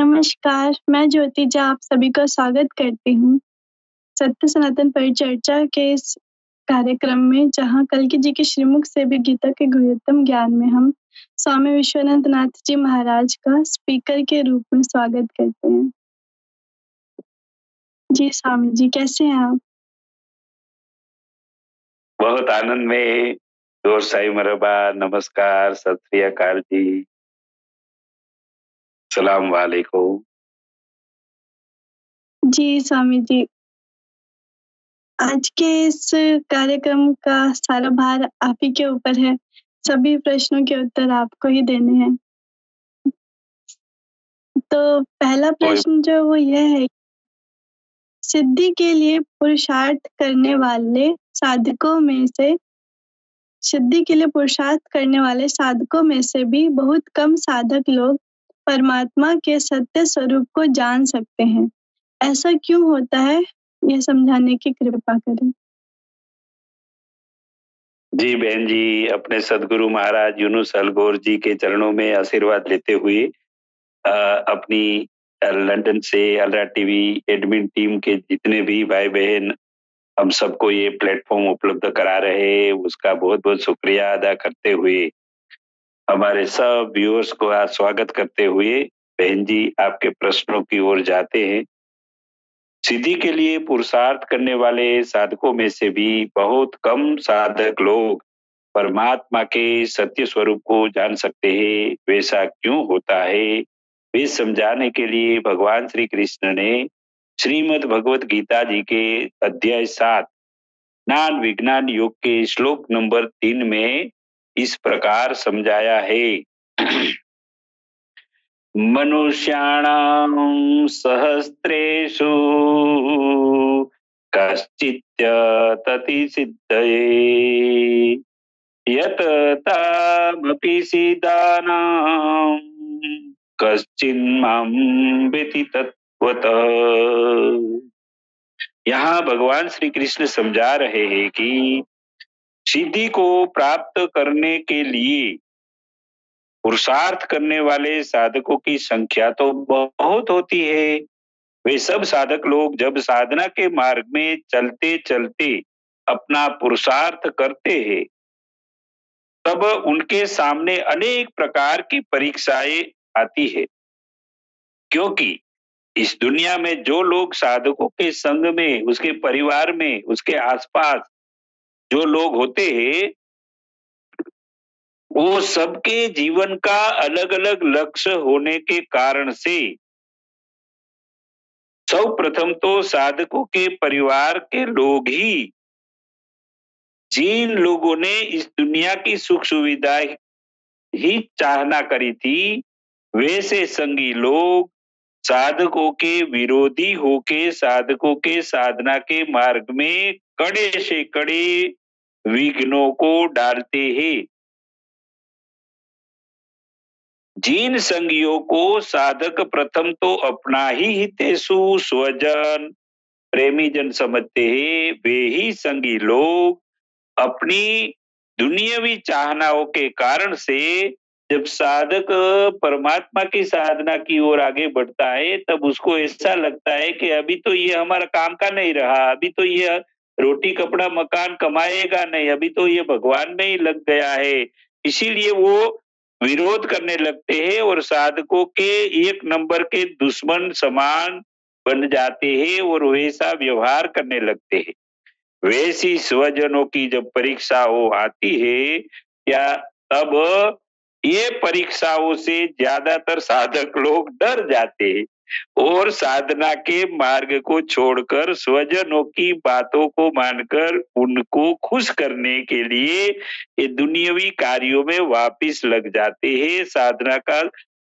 नमस्कार, मैं ज्योतिजा आप सभी का स्वागत करती हूँ। सत्य सनातन परिचर्चा के इस कार्यक्रम में जहाँ कल्कि जी के श्रीमुख से भी गीता के गुह्यतम ज्ञान में हम स्वामी विश्वनाथ नाथ जी महाराज का स्पीकर के रूप में स्वागत करते हैं। जी स्वामी जी, कैसे हैं आप? बहुत आनंद में। जोर साई मरहबा, नमस्कार, सत श्री अकाल जी, सलाम वालेकुम। जी स्वामी जी, आज के इस कार्यक्रम का सारा भार आप ही के ऊपर है। सभी प्रश्नों के उत्तर आपको ही देने हैं। तो पहला प्रश्न जो वो ये है, सिद्धि के लिए पुरुषार्थ करने वाले साधकों में से भी बहुत कम साधक लोग परमात्मा के सत्य स्वरूप को जान सकते हैं। ऐसा क्यों होता है, ये समझाने की कृपा करें। जी बहन जी, अपने सदगुरु महाराज यूनुस अलगोर जी के चरणों में आशीर्वाद लेते हुए अपनी लंदन से अलरा टीवी एडमिन टीम के जितने भी भाई बहन हम सबको ये प्लेटफॉर्म उपलब्ध करा रहे, उसका बहुत बहुत शुक्रिया अदा करते हुए हमारे सब व्यूअर्स को आज स्वागत करते हुए बहन जी आपके प्रश्नों की ओर जाते हैं। सिद्धि के लिए पुरुषार्थ करने वाले साधकों में से भी बहुत कम साधक लोग परमात्मा के सत्य स्वरूप को जान सकते हैं। वैसा क्यों होता है, वे समझाने के लिए भगवान श्री कृष्ण ने श्रीमद् भगवत गीता जी के अध्याय 7 ज्ञान विज्ञान योग के श्लोक नंबर 3 में इस प्रकार समझाया है। मनुष्याणां सहस्रेषु कश्चित् सिद्धये यत् तामपि सिद्धानां कश्चिन्मां वेति तत्त्वतः। यहाँ भगवान श्री कृष्ण समझा रहे हैं कि सिद्धि को प्राप्त करने के लिए पुरुषार्थ करने वाले साधकों की संख्या तो बहुत होती है। वे सब साधक लोग जब साधना के मार्ग में चलते चलते अपना पुरुषार्थ करते हैं, तब उनके सामने अनेक प्रकार की परीक्षाएं आती है। क्योंकि इस दुनिया में जो लोग साधकों के संग में, उसके परिवार में, उसके आसपास जो लोग होते हैं, वो सबके जीवन का अलग अलग लक्ष्य होने के कारण से सर्वप्रथम तो साधकों के परिवार के लोग ही, जिन लोगों ने इस दुनिया की सुख सुविधा ही चाहना करी थी, वैसे संगी लोग साधकों के विरोधी होके साधकों के साधना के मार्ग में कड़े से कड़े विघ्नों को डालते हैं। जिन संगियों को साधक प्रथम तो अपना ही हितेशु स्वजन प्रेमी जन समझते हैं, वे ही संगी लोग अपनी दुनियावी चाहनाओं के कारण से जब साधक परमात्मा की साधना की ओर आगे बढ़ता है, तब उसको ऐसा लगता है कि अभी तो ये हमारा काम का नहीं रहा, अभी तो ये रोटी कपड़ा मकान कमाएगा नहीं, अभी तो ये भगवान में ही लग गया है। इसीलिए वो विरोध करने लगते हैं और साधकों के एक नंबर के दुश्मन समान बन जाते हैं और वैसा व्यवहार करने लगते हैं। वैसी स्वजनों की जब परीक्षाओं आती है, क्या तब ये परीक्षाओं से ज्यादातर साधक लोग डर जाते हैं और साधना के मार्ग को छोड़कर स्वजनों की बातों को मानकर उनको खुश करने के लिए ये दुनियावी कार्यों में वापिस लग जाते हैं, साधना का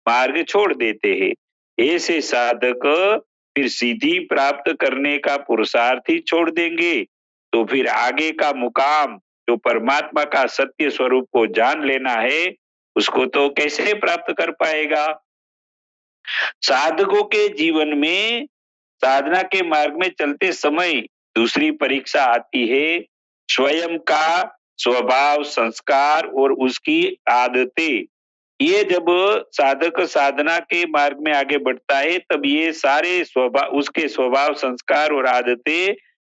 मार्ग छोड़ देते हैं। ऐसे साधक फिर सिद्धि प्राप्त करने का पुरुषार्थ ही छोड़ देंगे, तो फिर आगे का मुकाम जो परमात्मा का सत्य स्वरूप को जान लेना है, उसको तो कैसे प्राप्त कर पाएगा। साधकों के जीवन में साधना के मार्ग में चलते समय दूसरी परीक्षा आती है, स्वयं का स्वभाव संस्कार और उसकी आदतें। ये जब साधक साधना के मार्ग में आगे बढ़ता है तब ये सारे स्वभाव, उसके स्वभाव, संस्कार और आदतें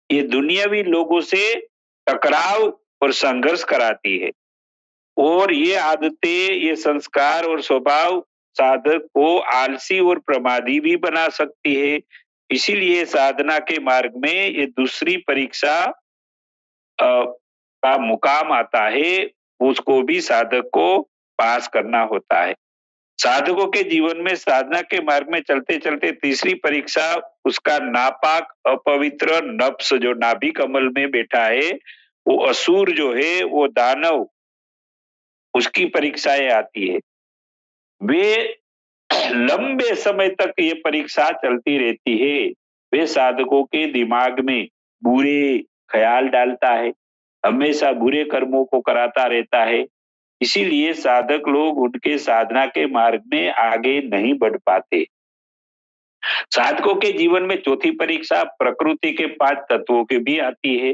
ये दुनियावी लोगों से टकराव और संघर्ष कराती है। और ये आदतें, ये संस्कार और स्वभाव साधक को आलसी और प्रमादी भी बना सकती है। इसीलिए साधना के मार्ग में ये दूसरी परीक्षा का मुकाम आता है, उसको भी साधक को पास करना होता है। साधकों के जीवन में साधना के मार्ग में चलते चलते तीसरी परीक्षा उसका नापाक अपवित्र नफ्स जो नाभि कमल में बैठा है, वो असुर जो है, वो दानव, उसकी परीक्षाएं आती है। वे लंबे समय तक ये परीक्षा चलती रहती है। वे साधकों के दिमाग में बुरे ख्याल डालता है, हमेशा बुरे कर्मों को कराता रहता है। इसीलिए साधक लोग उनके साधना के मार्ग में आगे नहीं बढ़ पाते। साधकों के जीवन में चौथी परीक्षा प्रकृति के 5 तत्वों की भी आती है।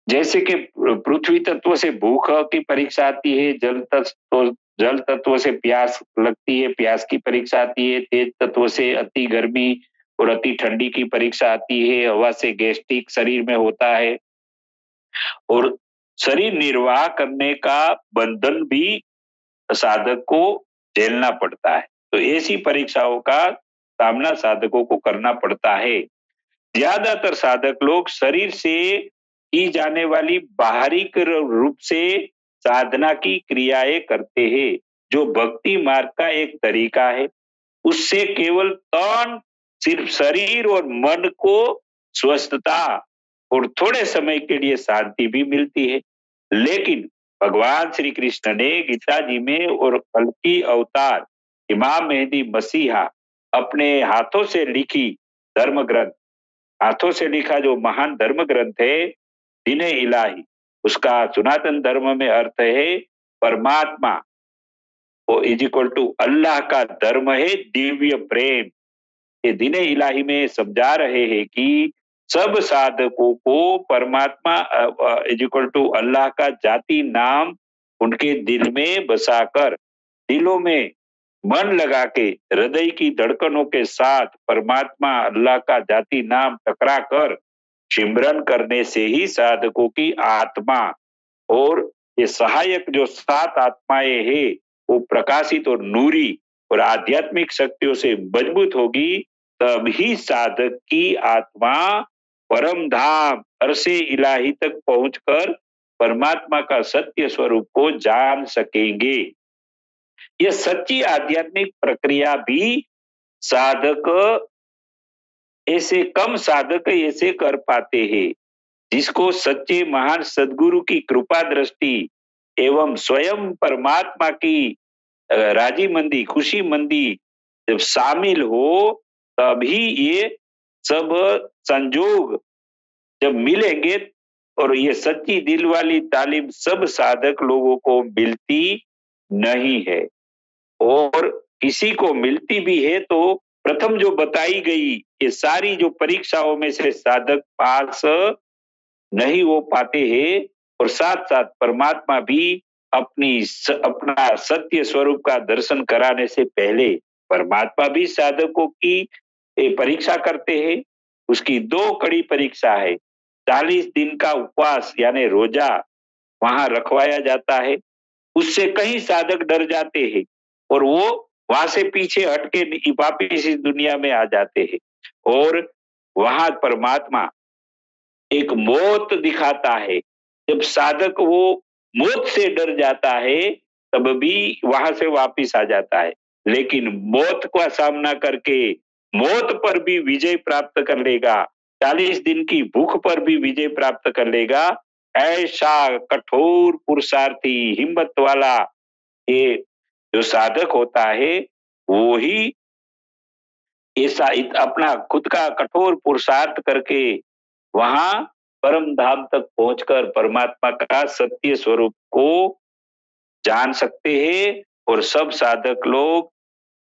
जैसे कि पृथ्वी तत्व से भूख की परीक्षा आती है, जल तत्व से प्यास लगती है, प्यास की परीक्षा आती है, तेज तत्व से अति गर्मी और अति ठंडी की परीक्षा आती है, हवा से गैस्ट्रिक शरीर में होता है और शरीर निर्वाह करने का बंधन भी साधक को झेलना पड़ता है। तो ऐसी परीक्षाओं का सामना साधकों को करना पड़ता है। ज्यादातर साधक लोग शरीर से की जाने वाली बाहरी रूप से साधना की क्रियाएं करते हैं, जो भक्ति मार्ग का एक तरीका है। उससे केवल तन, सिर्फ शरीर और मन को स्वस्थता और थोड़े समय के लिए शांति भी मिलती है। लेकिन भगवान श्री कृष्ण ने गीता जी में और कल्कि अवतार इमाम मेहदी मसीहा अपने हाथों से लिखी धर्म ग्रंथ, हाथों से लिखा जो महान धर्म ग्रंथ है दीन इलाही, उसका सनातन धर्म में अर्थ है परमात्मा, वो इज इक्वल टू अल्लाह का धर्म है दिव्य प्रेम। ये दीन इलाही में समझा रहे हैं कि सब साधकों को परमात्मा इज इक्वल टू अल्लाह का जाति नाम उनके दिल में बसाकर, दिलों में मन लगा के, हृदय की धड़कनों के साथ परमात्मा अल्लाह का जाति नाम टकरा कर सिमरन करने से ही साधकों की आत्मा और ये सहायक जो 7 आत्माएं हैं वो प्रकाशित और नूरी और आध्यात्मिक शक्तियों से मजबूत होगी। तभी साधक की आत्मा परम धाम अरसे इलाही तक पहुंचकर परमात्मा का सत्य स्वरूप को जान सकेंगे। यह सच्ची आध्यात्मिक प्रक्रिया भी साधक, ऐसे कम साधक ऐसे कर पाते हैं। जिसको सच्चे महान सदगुरु की कृपा दृष्टि एवं स्वयं परमात्मा की राजी मंदी, खुशी मंदी जब शामिल हो, तभी ये सब संजोग जब मिलेंगे और ये सच्ची दिल वाली तालीम सब साधक लोगों को मिलती नहीं है। और किसी को मिलती भी है तो प्रथम जो बताई गई ये सारी जो परीक्षाओं में से साधक पास नहीं हो पाते हैं। और साथ साथ परमात्मा भी अपना सत्य स्वरूप का दर्शन कराने से पहले परमात्मा भी साधकों की परीक्षा करते हैं। उसकी 2 कड़ी परीक्षा है। 40 दिन का उपवास यानी रोजा वहां रखवाया जाता है। उससे कई साधक डर जाते हैं और वो वहां से पीछे हटके वापिस इस दुनिया में आ जाते हैं। और वहां परमात्मा एक मौत दिखाता है। जब साधक वो मौत से डर जाता है तब भी वहां से वापिस आ जाता है, लेकिन मौत का सामना करके मौत पर भी विजय प्राप्त कर लेगा, 40 दिन की भूख पर भी विजय प्राप्त कर लेगा। ऐसा कठोर पुरुषार्थी हिम्मत वाला ये जो साधक होता है वो ही ऐसा अपना खुद का कठोर पुरुषार्थ करके वहां परम धाम तक पहुंचकर परमात्मा का सत्य स्वरूप को जान सकते हैं। और सब साधक लोग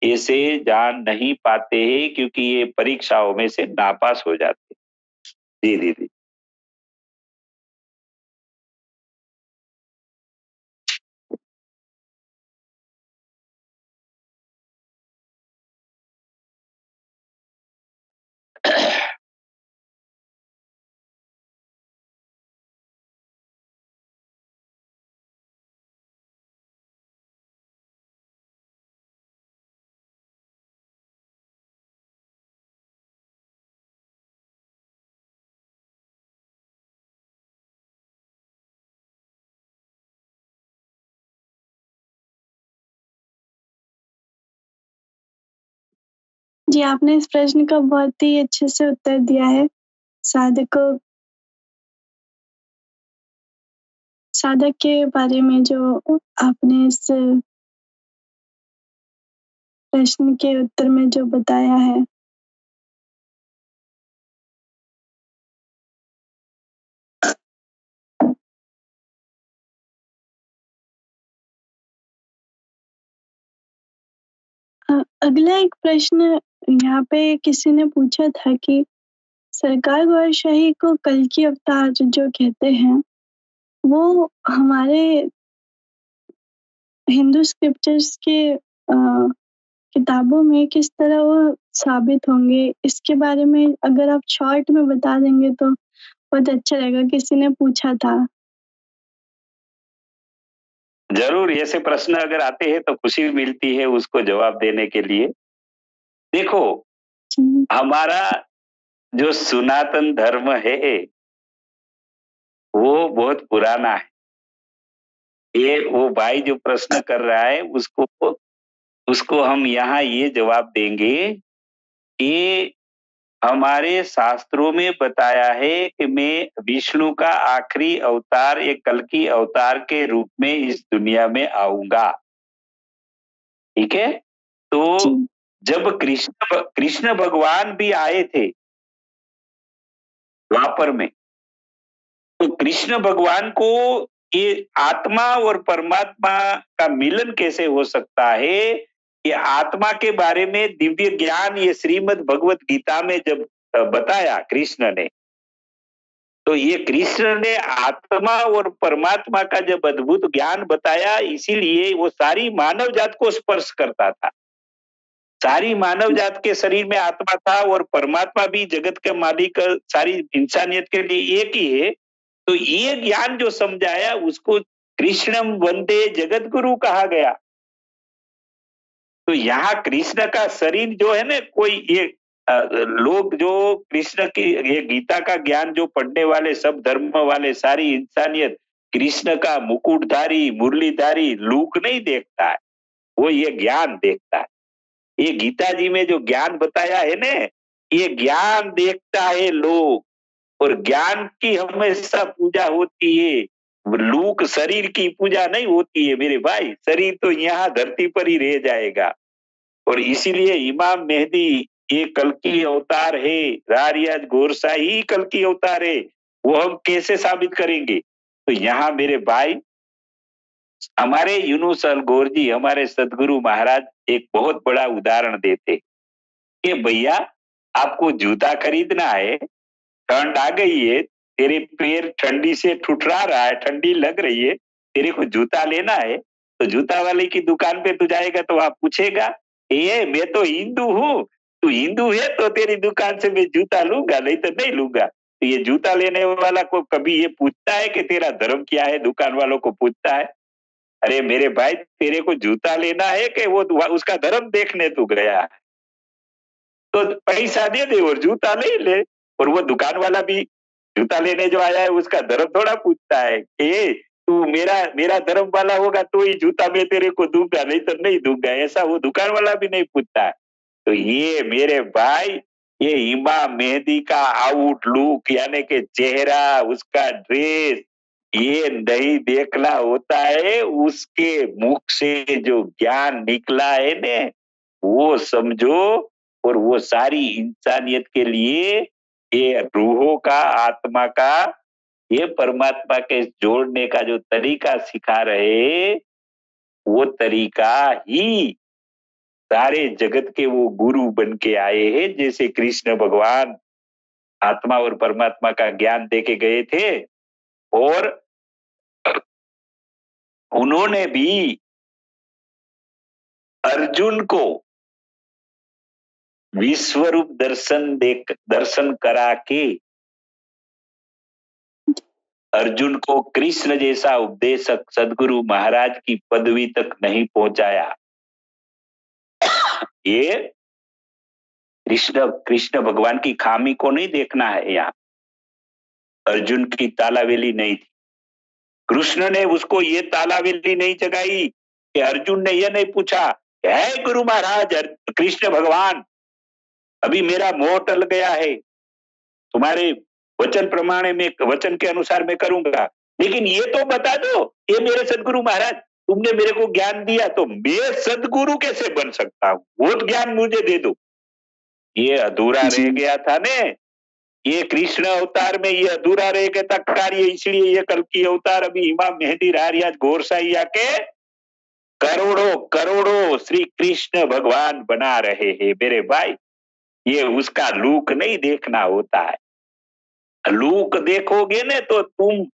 इसे जान नहीं पाते हैं क्योंकि ये परीक्षाओं में से नापास हो जाते हैं। जी दीदी। जी, आपने इस प्रश्न का बहुत ही अच्छे से उत्तर दिया है। साधक साधक के बारे में जो आपने इस प्रश्न के उत्तर में जो बताया है। अगला एक प्रश्न यहाँ पे किसी ने पूछा था कि सरकार गौरशाही को कल की अवतार जो कहते हैं, वो हमारे हिंदू स्क्रिप्चर्स के किताबों में किस तरह वो साबित होंगे? इसके बारे में अगर आप शॉर्ट में बता देंगे तो बहुत अच्छा रहेगा, किसी ने पूछा था। ज़रूर ऐसे प्रश्न अगर आते हैं तो खुशी मिलती है उसको जवाब देने के लिए। देखो, जी, हमारा जो सनातन धर्म है, वो बहुत पुराना है। ये वो भाई जो प्रश्न कर रहा है उसको उसको हम यहाँ ये जवाब देंगे कि हमारे शास्त्रों में बताया है कि मैं विष्णु का आखिरी अवतार एक कल्कि अवतार के रूप में इस दुनिया में आऊँगा। ठीक है? जी, तो जब कृष्ण भगवान भी आए थे द्वापर में, तो कृष्ण भगवान को ये आत्मा और परमात्मा का मिलन कैसे हो सकता है? ये आत्मा के बारे में दिव्य ज्ञान ये श्रीमद् भगवत गीता में जब बताया कृष्ण ने, तो ये कृष्ण ने आत्मा और परमात्मा का जब अद्भुत ज्ञान बताया, इसीलिए वो सारी मानव जात को स्पर्श करता था। सारी मानव जात के शरीर में आत्मा था और परमात्मा भी जगत के मालिक सारी इंसानियत के लिए एक ही है। तो ये ज्ञान जो समझाया उसको कृष्णम वंदे जगत गुरु कहा गया। तो यहाँ कृष्ण का शरीर जो है ना, कोई ये लोग जो कृष्ण की ये गीता का ज्ञान जो पढ़ने वाले सब धर्म वाले सारी इंसानियत कृष्ण का मुकुटधारी मुरलीधारी लूक नहीं देखता है, वो ये ज्ञान देखता है। ये गीता जी में जो ज्ञान बताया है ना, ये ज्ञान देखता है लोग। और ज्ञान की हमेशा पूजा होती है, लूक शरीर की पूजा नहीं होती है मेरे भाई। शरीर तो यहाँ धरती पर ही रह जाएगा। और इसीलिए इमाम मेहदी ये कल की अवतार है, रारियाज गोरसा ही कल की अवतार है। वो हम कैसे साबित करेंगे? तो यहाँ मेरे भाई, हमारे यूनुस अल गौर जी हमारे सदगुरु महाराज एक बहुत बड़ा उदाहरण देते कि भैया, आपको जूता खरीदना है, ठंड आ गई है, तेरे पैर ठंडी से ठुठरा रहा है, ठंडी लग रही है, तेरे को जूता लेना है, तो जूता वाले की दुकान पे तू जाएगा तो वहां पूछेगा, ये मैं तो हिंदू हूँ, तू हिंदू है तो तेरी दुकान से मैं जूता लूंगा, नहीं तो नहीं लूंगा। तो ये जूता लेने वाला को कभी ये पूछता है कि तेरा धर्म क्या है? दुकान वालों को पूछता है? अरे मेरे भाई, तेरे को जूता लेना है कि वो उसका धर्म देखने तू गया है? तो पैसा दे दे और जूता ले ले। और वो दुकान वाला भी जूता लेने जो आया है उसका धर्म थोड़ा पूछता है कि तू मेरा मेरा धर्म वाला होगा तो ही जूता मैं तेरे को दूंगा, नहीं तो नहीं दूंगा, ऐसा वो दुकान वाला भी नहीं पूछता है। तो ये मेरे भाई, ये इमाम मेहदी का आउटलुक यानी कि चेहरा, उसका ड्रेस, ये नहीं देखना होता है, उसके मुख से जो ज्ञान निकला है ने, वो समझो। और वो सारी इंसानियत के लिए ये रूहों का, आत्मा का, ये परमात्मा के जोड़ने का जो तरीका सिखा रहे, वो तरीका ही सारे जगत के वो गुरु बन के आए हैं। जैसे कृष्ण भगवान आत्मा और परमात्मा का ज्ञान देके गए थे, और उन्होंने भी अर्जुन को विश्वरूप दर्शन करा के अर्जुन को कृष्ण जैसा उपदेशक सदगुरु महाराज की पदवी तक नहीं पहुंचाया। ये कृष्ण कृष्ण भगवान की खामी को नहीं देखना है यहाँ। अर्जुन की तालावेली नहीं थी, कृष्ण ने उसको ये तालावेली नहीं जगाई कि अर्जुन ने यह नहीं पूछा, है गुरु महाराज कृष्ण भगवान, अभी मेरा मोह टल गया है, तुम्हारे वचन प्रमाणे में, वचन के अनुसार मैं करूंगा, लेकिन ये तो बता दो, ये मेरे सदगुरु महाराज तुमने मेरे को ज्ञान दिया तो मैं सदगुरु कैसे बन सकता हूँ, वो ज्ञान मुझे दे दो। ये अधूरा जी। रह गया था ने, ये कृष्ण अवतार में ये अधूरा रह गया था कार्य, इसलिए ये कल की अवतार अभी इमाम मेहदी रारियाज गोरसाइया के करोड़ों करोड़ों श्री कृष्ण भगवान बना रहे हैं मेरे भाई। ये उसका लूक नहीं देखना होता है, लूक देखोगे ने तो तुम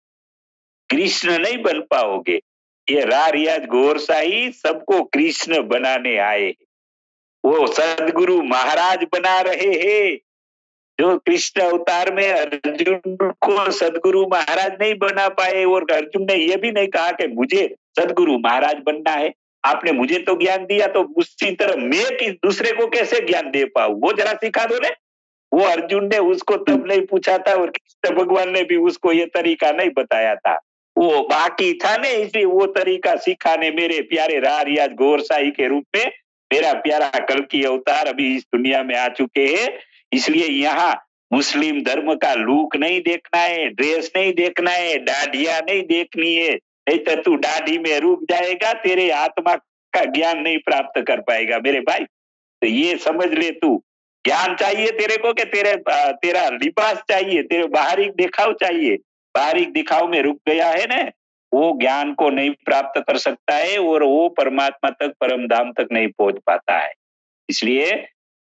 कृष्ण नहीं बन पाओगे। ये रारियाज गोरसाई सबको कृष्ण बनाने आए, वो सदगुरु महाराज बना रहे हैं। जो कृष्ण अवतार में अर्जुन को सदगुरु महाराज नहीं बना पाए, और अर्जुन ने यह भी नहीं कहा कि मुझे सदगुरु महाराज बनना है, आपने मुझे तो ज्ञान दिया तो उसी तरह मैं किस दूसरे को कैसे ज्ञान दे पाऊं, वो जरा सिखा दो ने। वो अर्जुन ने उसको तब नहीं पूछा था, और कृष्ण भगवान ने भी उसको ये तरीका नहीं बताया था, वो बाकी था ने, इसलिए वो तरीका सिखाने मेरे प्यारे रारियाज गोरसाई के रूप में मेरा प्यारा कल की अवतार अभी इस दुनिया में आ चुके हैं। इसलिए यहाँ मुस्लिम धर्म का लूक नहीं देखना है, ड्रेस नहीं देखना है, दाढ़िया नहीं देखनी है, नहीं तो तू दाढ़ी में रुक जाएगा, तेरे आत्मा का ज्ञान नहीं प्राप्त कर पाएगा मेरे भाई। तो ये समझ ले, तू ज्ञान चाहिए तेरे को कि तेरा लिबास चाहिए, तेरे बाहरी दिखाव चाहिए, बाहरी दिखाव में रुक गया है ना, वो ज्ञान को नहीं प्राप्त कर सकता है, और वो परमात्मा तक, परम धाम तक नहीं पहुंच पाता है। इसलिए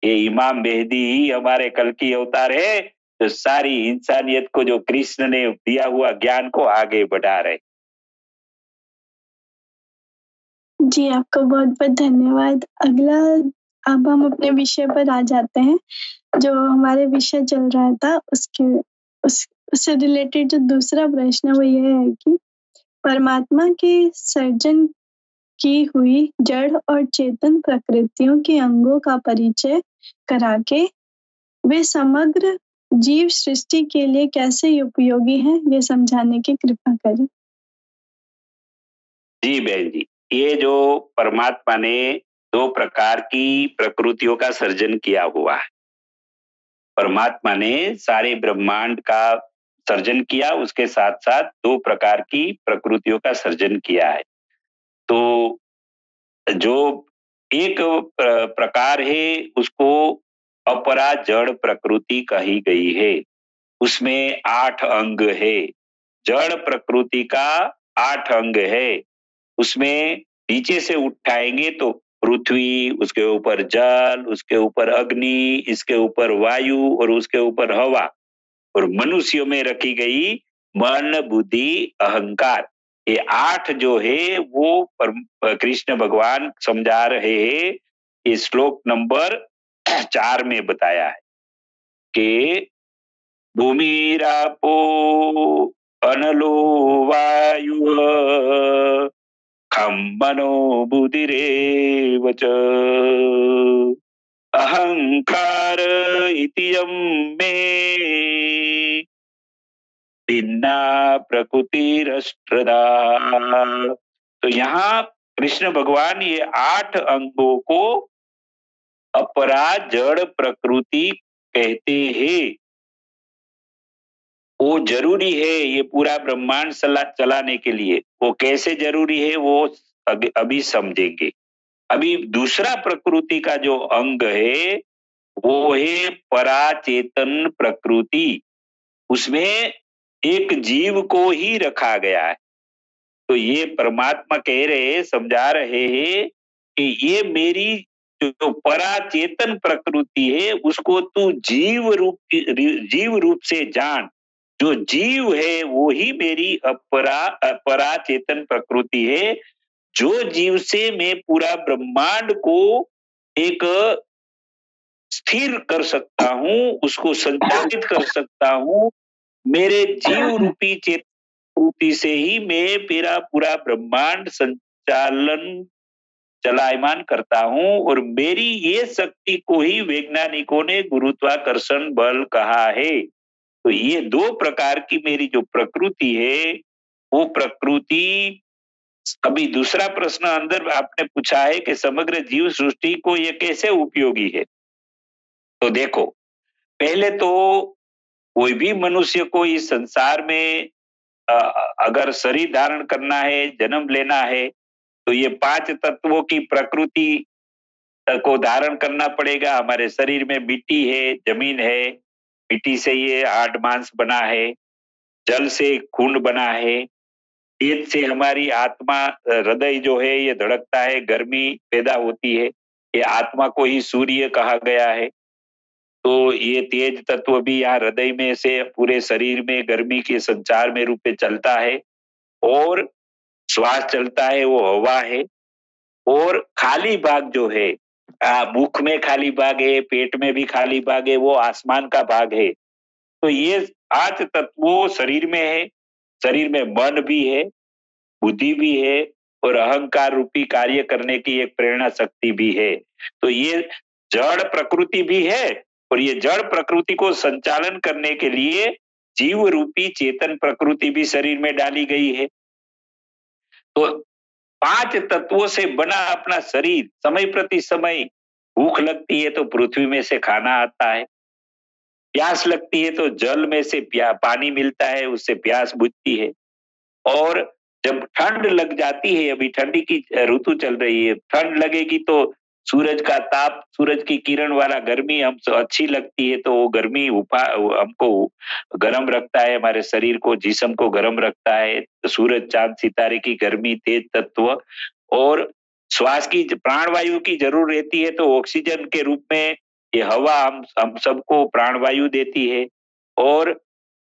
ये इमाम मेहदी ही हमारे कल की अवतार है, जो सारी इंसानियत को, जो कृष्ण ने दिया हुआ ज्ञान को आगे बढ़ा रहे। जी, आपका बहुत-बहुत धन्यवाद। अगला अब हम अपने विषय पर आ जाते हैं। जो हमारे विषय चल रहा था उससे रिलेटेड जो दूसरा प्रश्न है वो ये है कि परमात्मा के सर्जन की हुई जड़ और चेतन प्रकृतियों के अंगों का परिचय करा के वे समग्र जीव सृष्टि के लिए कैसे उपयोगी हैं, ये समझाने की कृपा करें। जी बहन जी, ये जो परमात्मा ने दो प्रकार की प्रकृतियों का सर्जन किया हुआ है, परमात्मा ने सारे ब्रह्मांड का सर्जन किया, उसके साथ साथ दो प्रकार की प्रकृतियों का सर्जन किया है। तो जो एक प्रकार है उसको अपरा जड़ प्रकृति कही गई है, उसमें 8 अंग है, जड़ प्रकृति का 8 अंग है। उसमें नीचे से उठाएंगे तो पृथ्वी, उसके ऊपर जल, उसके ऊपर अग्नि, इसके ऊपर वायु और उसके ऊपर हवा, और मनुष्यों में रखी गई मन बुद्धि अहंकार। ये 8 जो है वो कृष्ण भगवान समझा रहे हैं, ये श्लोक नंबर 4 में बताया है कि भूमिरापो अनलो वायु खम मनो बुधिरेव च अहंकार इति यं मे भिन्ना प्रकृतिरष्टधा। तो यहाँ कृष्ण भगवान ये 8 अंगों को अपरा जड़ प्रकृति कहते हैं। वो जरूरी है ये पूरा ब्रह्मांड चलाने के लिए, वो कैसे जरूरी है वो अभी समझेंगे। अभी दूसरा प्रकृति का जो अंग है वो है पराचेतन प्रकृति, उसमें एक जीव को ही रखा गया है। तो ये परमात्मा कह रहे, समझा रहे हैं कि ये मेरी जो पराचेतन प्रकृति है उसको तू जीव रूप से जान। जो जीव है वो ही मेरी पराचेतन प्रकृति है, जो जीव से मैं पूरा ब्रह्मांड को एक स्थिर कर सकता हूँ, उसको संचालित कर सकता हूँ। मेरे जीव रूपी चेतन से ही मैं मेरा पूरा ब्रह्मांड संचालन चलायमान करता हूँ, और मेरी ये शक्ति को ही वैज्ञानिकों ने गुरुत्वाकर्षण बल कहा है। तो ये 2 प्रकार की मेरी जो प्रकृति है वो प्रकृति। अभी दूसरा प्रश्न अंदर आपने पूछा है कि समग्र जीव सृष्टि को ये कैसे उपयोगी है। तो देखो, पहले तो कोई भी मनुष्य को इस संसार में अगर शरीर धारण करना है, जन्म लेना है, तो ये 5 तत्वों की प्रकृति को धारण करना पड़ेगा। हमारे शरीर में मिट्टी है, जमीन है, मिट्टी से ये हाड़ मांस बना है, जल से खून बना है, तेज से हमारी आत्मा हृदय जो है ये धड़कता है, गर्मी पैदा होती है। ये आत्मा को ही सूर्य कहा गया है। तो ये तेज तत्व भी यहाँ हृदय में से पूरे शरीर में गर्मी के संचार में रूप में चलता है, और श्वास चलता है वो हवा है। और खाली भाग जो है, मुख में खाली भाग है, पेट में भी खाली भाग है, वो आसमान का भाग है। तो ये 5 तत्वों शरीर में है। शरीर में मन भी है, बुद्धि भी है, और अहंकार रूपी कार्य करने की एक प्रेरणा शक्ति भी है। तो ये जड़ प्रकृति भी है, और ये जड़ प्रकृति को संचालन करने के लिए जीव रूपी चेतन प्रकृति भी शरीर में डाली गई है। तो 5 तत्वों से बना अपना शरीर, समय प्रति समय भूख लगती है तो पृथ्वी में से खाना आता है, प्यास लगती है तो जल में से पानी मिलता है, उससे प्यास बुझती है। और जब ठंड लग जाती है, अभी ठंडी की ऋतु चल रही है, ठंड लगेगी तो सूरज का ताप, सूरज की किरण वाला गर्मी हमको अच्छी लगती है, तो वो गर्मी हमको गर्म रखता है, हमारे शरीर को, जिस्म को गर्म रखता है। तो सूरज, चांद, सितारे की गर्मी, तेज तत्व, और श्वास की प्राणवायु की जरूर रहती है, तो ऑक्सीजन के रूप में ये हवा हम सबको प्राणवायु देती है। और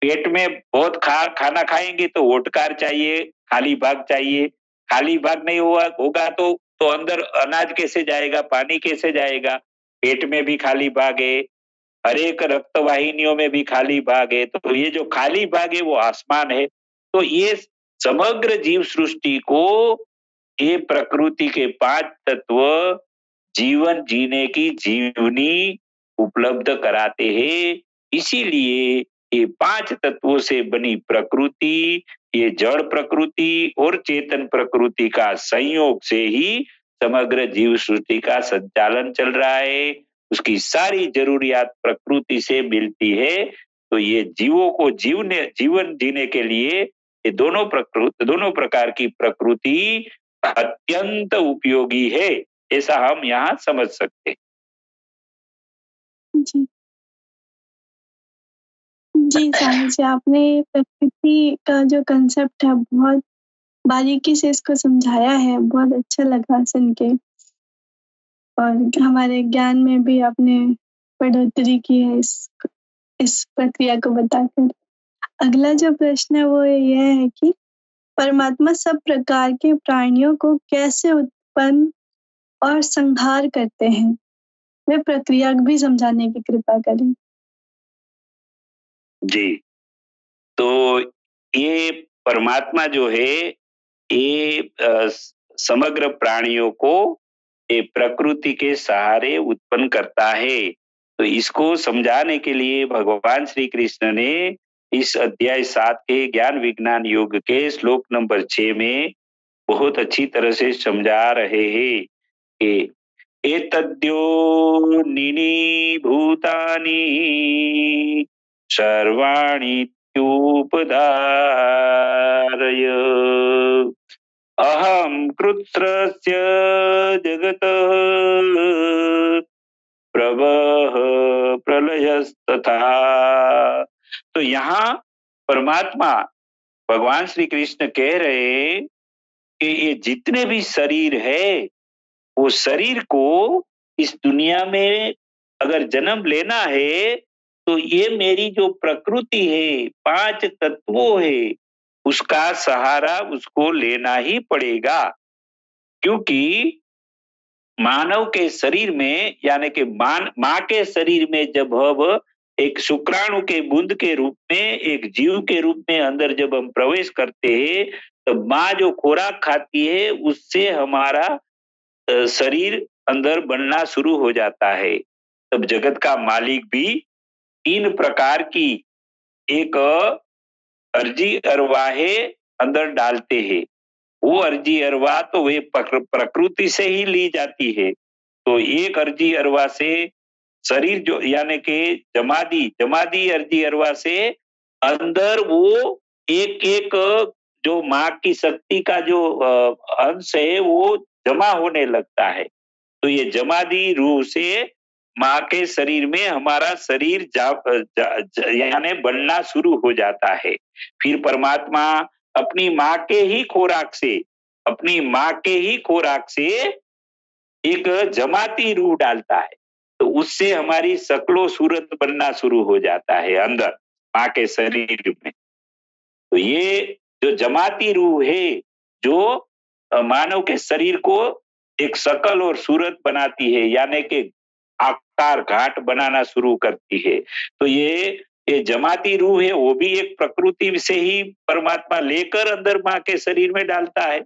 पेट में बहुत खाना खाएंगे तो ओटकार चाहिए, खाली भाग चाहिए। खाली भाग नहीं होगा तो अंदर अनाज कैसे जाएगा, पानी कैसे जाएगा? पेट में भी खाली भाग है, हर एक रक्त वाहिनियों में भी खाली भाग है। तो ये जो खाली भाग है वो आसमान है। तो ये समग्र जीव सृष्टि को ये प्रकृति के 5 तत्व जीवन जीने की जीवनी उपलब्ध कराते हैं। इसीलिए ये 5 तत्वों से बनी प्रकृति, ये जड़ प्रकृति और चेतन प्रकृति का संयोग से ही समग्र जीव सृष्टि का संचालन चल रहा है। उसकी सारी जरूरियात प्रकृति से मिलती है। तो ये जीवों को जीवन जीने के लिए ये दोनों प्रकार की प्रकृति अत्यंत उपयोगी है, ऐसा हम यहाँ समझ सकते हैं। जी। जी, स्वामी जी, आपने प्रकृति का जो कंसेप्ट है बहुत बारीकी से इसको समझाया है, बहुत अच्छा लगा सुन के। और हमारे ज्ञान में भी आपने बढ़ोतरी की है इस प्रक्रिया को बताकर। अगला जो प्रश्न है वो यह है कि परमात्मा सब प्रकार के प्राणियों को कैसे उत्पन्न और संहार करते हैं? वे प्रक्रिया भी समझाने की कृपा करें। जी, तो ये परमात्मा जो है ये समग्र प्राणियों को ये प्रकृति के सहारे उत्पन्न करता है। तो इसको समझाने के लिए भगवान श्री कृष्ण ने इस अध्याय 7 के ज्ञान विज्ञान योग के श्लोक नंबर 6 में बहुत अच्छी तरह से समझा रहे हैं कि एतद्योनिनी भूतानि सर्वाणीत्युपधारय अहं कृत्रस्य जगतः प्रवह प्रलयस्तथा। तो यहाँ परमात्मा भगवान श्री कृष्ण कह रहे हैं कि ये जितने भी शरीर है, वो शरीर को इस दुनिया में अगर जन्म लेना है तो ये मेरी जो प्रकृति है, 5 तत्वों है, उसका सहारा उसको लेना ही पड़ेगा। क्योंकि मानव के शरीर में, यानी कि माँ के शरीर में जब हम एक शुक्राणु के बूंद के रूप में, एक जीव के रूप में अंदर जब हम प्रवेश करते हैं, तो माँ जो खुराक खाती है उससे हमारा शरीर अंदर बनना शुरू हो जाता है। तब जगत का मालिक भी 3 प्रकार की एक अर्जी अरवाहे अंदर डालते हैं। वो अर्जी अरवा तो वे प्रकृति से ही ली जाती है। तो एक अर्जी अरवा से शरीर जो यानी कि जमादी अर्जी अरवा से अंदर वो एक एक जो माँ की शक्ति का जो अंश है वो जमा होने लगता है। तो ये जमादी रूह से माँ के शरीर में हमारा शरीर यानी बनना शुरू हो जाता है। फिर परमात्मा अपनी माँ के ही खोराक से एक जमाती रूह डालता है, तो उससे हमारी शक्लो सूरत बनना शुरू हो जाता है अंदर माँ के शरीर में। तो ये जो जमाती रूह है, जो मानव के शरीर को एक शकल और सूरत बनाती है, यानी कि आकार घाट बनाना शुरू करती है। तो ये जमाती रूह है, वो भी एक प्रकृति से ही परमात्मा लेकर अंदर माँ के शरीर में डालता है।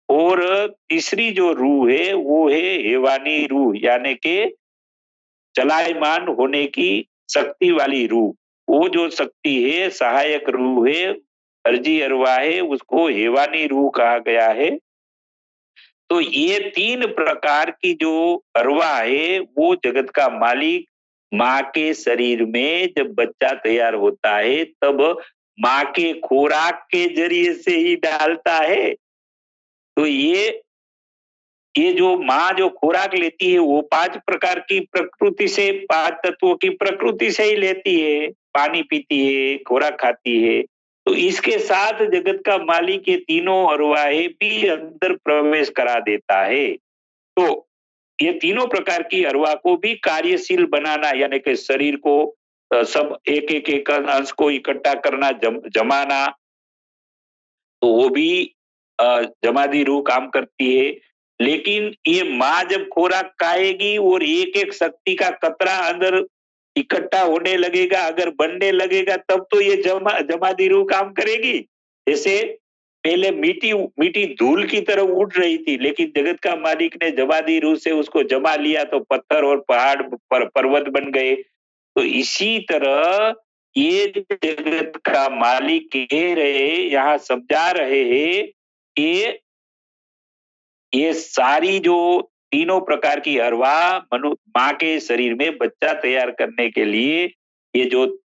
और तीसरी जो रूह है वो है हेवानी रूह, यानी कि चलायमान होने की शक्ति वाली रूह। वो जो शक्ति है, सहायक रूह है, अर्जी अरवा है, उसको हेवानी रूह कहा गया है। तो ये 3 प्रकार की जो अरवा है वो जगत का मालिक माँ के शरीर में जब बच्चा तैयार होता है तब माँ के खोराक के जरिए से ही डालता है। तो ये जो माँ जो खोराक लेती है वो 5 प्रकार की प्रकृति से, 5 तत्वों की प्रकृति से ही लेती है, पानी पीती है, खोराक खाती है। तो इसके साथ जगत का मालिक ये तीनों अरवाहें भी अंदर प्रवेश करा देता है। तो ये तीनों प्रकार की अरवा को भी कार्यशील बनाना, यानी कि शरीर को सब एक अंश को इकट्ठा करना, जमाना, तो वो भी जमादी रूह काम करती है। लेकिन ये माँ जब खोराक खाएगी और एक-एक शक्ति का कतरा अंदर इकट्ठा होने लगेगा, अगर बनने लगेगा, तब तो ये जमादी रूह काम करेगी। जैसे पहले मीठी धूल की तरह उड़ रही थी, लेकिन जगत का मालिक ने जमादी रूह से उसको जमा लिया तो पत्थर और पहाड़ पर्वत बन गए। तो इसी तरह ये जगत का मालिक कह रहे, यहाँ समझा रहे हैं कि ये सारी जो तीनों प्रकार की अरवा माँ के शरीर में बच्चा तैयार करने के लिए ये जो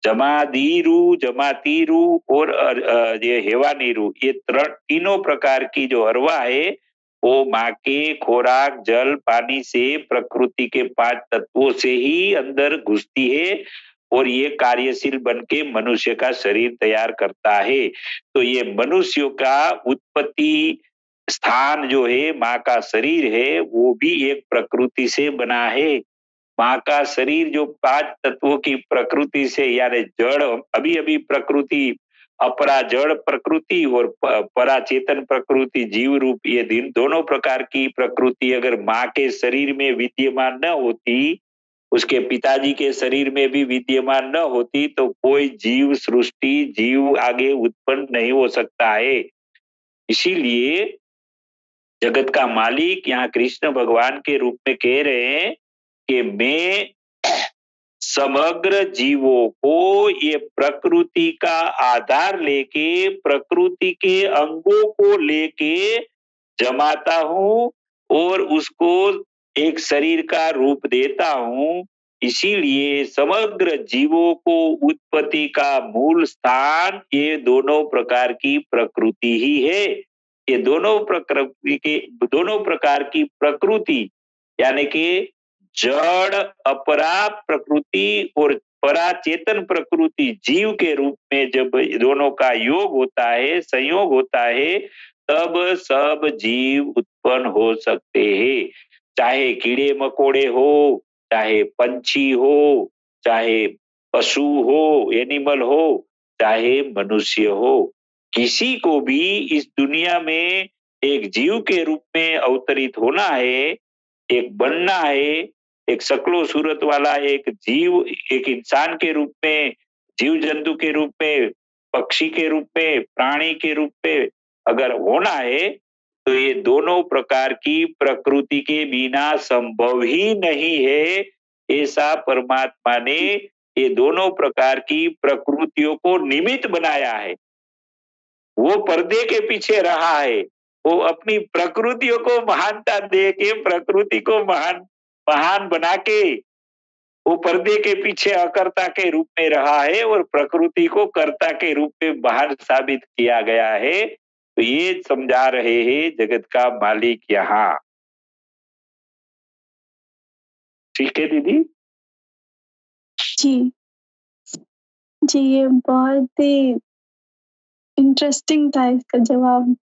जमादीरू, जमातीरू और ये हेवानीरू, ये तीनों प्रकार की जो अरवा है वो माँ के खोराक, जल, पानी से प्रकृति के 5 तत्वों से ही अंदर घुसती है और ये कार्यशील बन के मनुष्य का शरीर तैयार करता है। तो ये मनुष्यों का उत्पत्ति स्थान जो है, माँ का शरीर है, वो भी एक प्रकृति से बना है। माँ का शरीर जो 5 तत्वों की प्रकृति से, यानी जड़, अभी-अभी प्रकृति, अपरा जड़ प्रकृति और परा चेतन प्रकृति, जीव रूप, ये दोनों प्रकार की प्रकृति अगर माँ के शरीर में विद्यमान न होती, उसके पिताजी के शरीर में भी विद्यमान न होती, तो कोई जीव सृष्टि, जीव आगे उत्पन्न नहीं हो सकता है। इसीलिए जगत का मालिक यहाँ कृष्ण भगवान के रूप में कह रहे हैं कि मैं समग्र जीवों को ये प्रकृति का आधार लेके, प्रकृति के अंगों को लेके जमाता हूँ और उसको एक शरीर का रूप देता हूँ। इसीलिए समग्र जीवों को उत्पत्ति का मूल स्थान ये दोनों प्रकार की प्रकृति ही है। ये दोनों प्रकार की प्रकृति, यानी कि जड़ अपरा प्रकृति और परा चेतन प्रकृति, जीव के रूप में जब दोनों का योग होता है, संयोग होता है, तब सब जीव उत्पन्न हो सकते हैं। चाहे कीड़े मकोड़े हो, चाहे पंछी हो, चाहे पशु हो, एनिमल हो, चाहे मनुष्य हो, किसी को भी इस दुनिया में एक जीव के रूप में अवतरित होना है, एक बनना है, एक शक्लो सूरत वाला एक जीव, एक इंसान के रूप में, जीव जंतु के रूप में, पक्षी के रूप में, प्राणी के रूप में अगर होना है, तो ये दोनों प्रकार की प्रकृति के बिना संभव ही नहीं है। ऐसा परमात्मा ने ये दोनों प्रकार की प्रकृतियों को निमित्त बनाया है। वो पर्दे के पीछे रहा है, वो अपनी प्रकृतियों को महानता दे के प्रकृति को महान महान बना के वो पर्दे के पीछे अकर्ता के रूप में रहा है और प्रकृति को कर्ता के रूप में बाहर साबित किया गया है। तो ये समझा रहे हैं जगत का मालिक यहाँ। ठीक है दीदी? जी जी, ये बहुत ही इंटरेस्टिंग था इसका जवाब।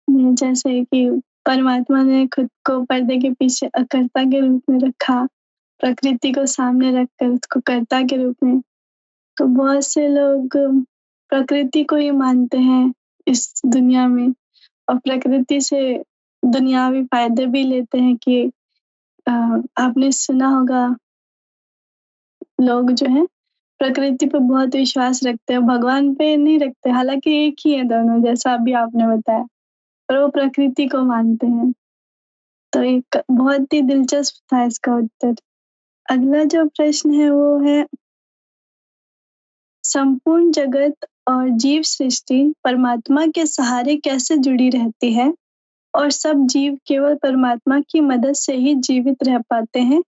जैसे कि परमात्मा ने खुद को पर्दे के पीछे अकर्ता के रूप में रखा, प्रकृति को सामने रखकर उसको कर्ता के रूप में। तो बहुत से लोग प्रकृति को ही मानते हैं इस दुनिया में और प्रकृति से दुनियावी फायदे भी लेते हैं कि आपने सुना होगा, लोग जो हैं प्रकृति पे बहुत विश्वास रखते हैं, भगवान पे नहीं रखते, हालाँकि एक ही है दोनों, जैसा अभी आपने बताया, पर वो प्रकृति को मानते हैं। तो एक बहुत ही दिलचस्प था इसका उत्तर। अगला जो प्रश्न है वो है, संपूर्ण जगत और जीव सृष्टि परमात्मा के सहारे कैसे जुड़ी रहती है और सब जीव केवल परमात्मा की मदद से ही जीवित रह पाते हैं,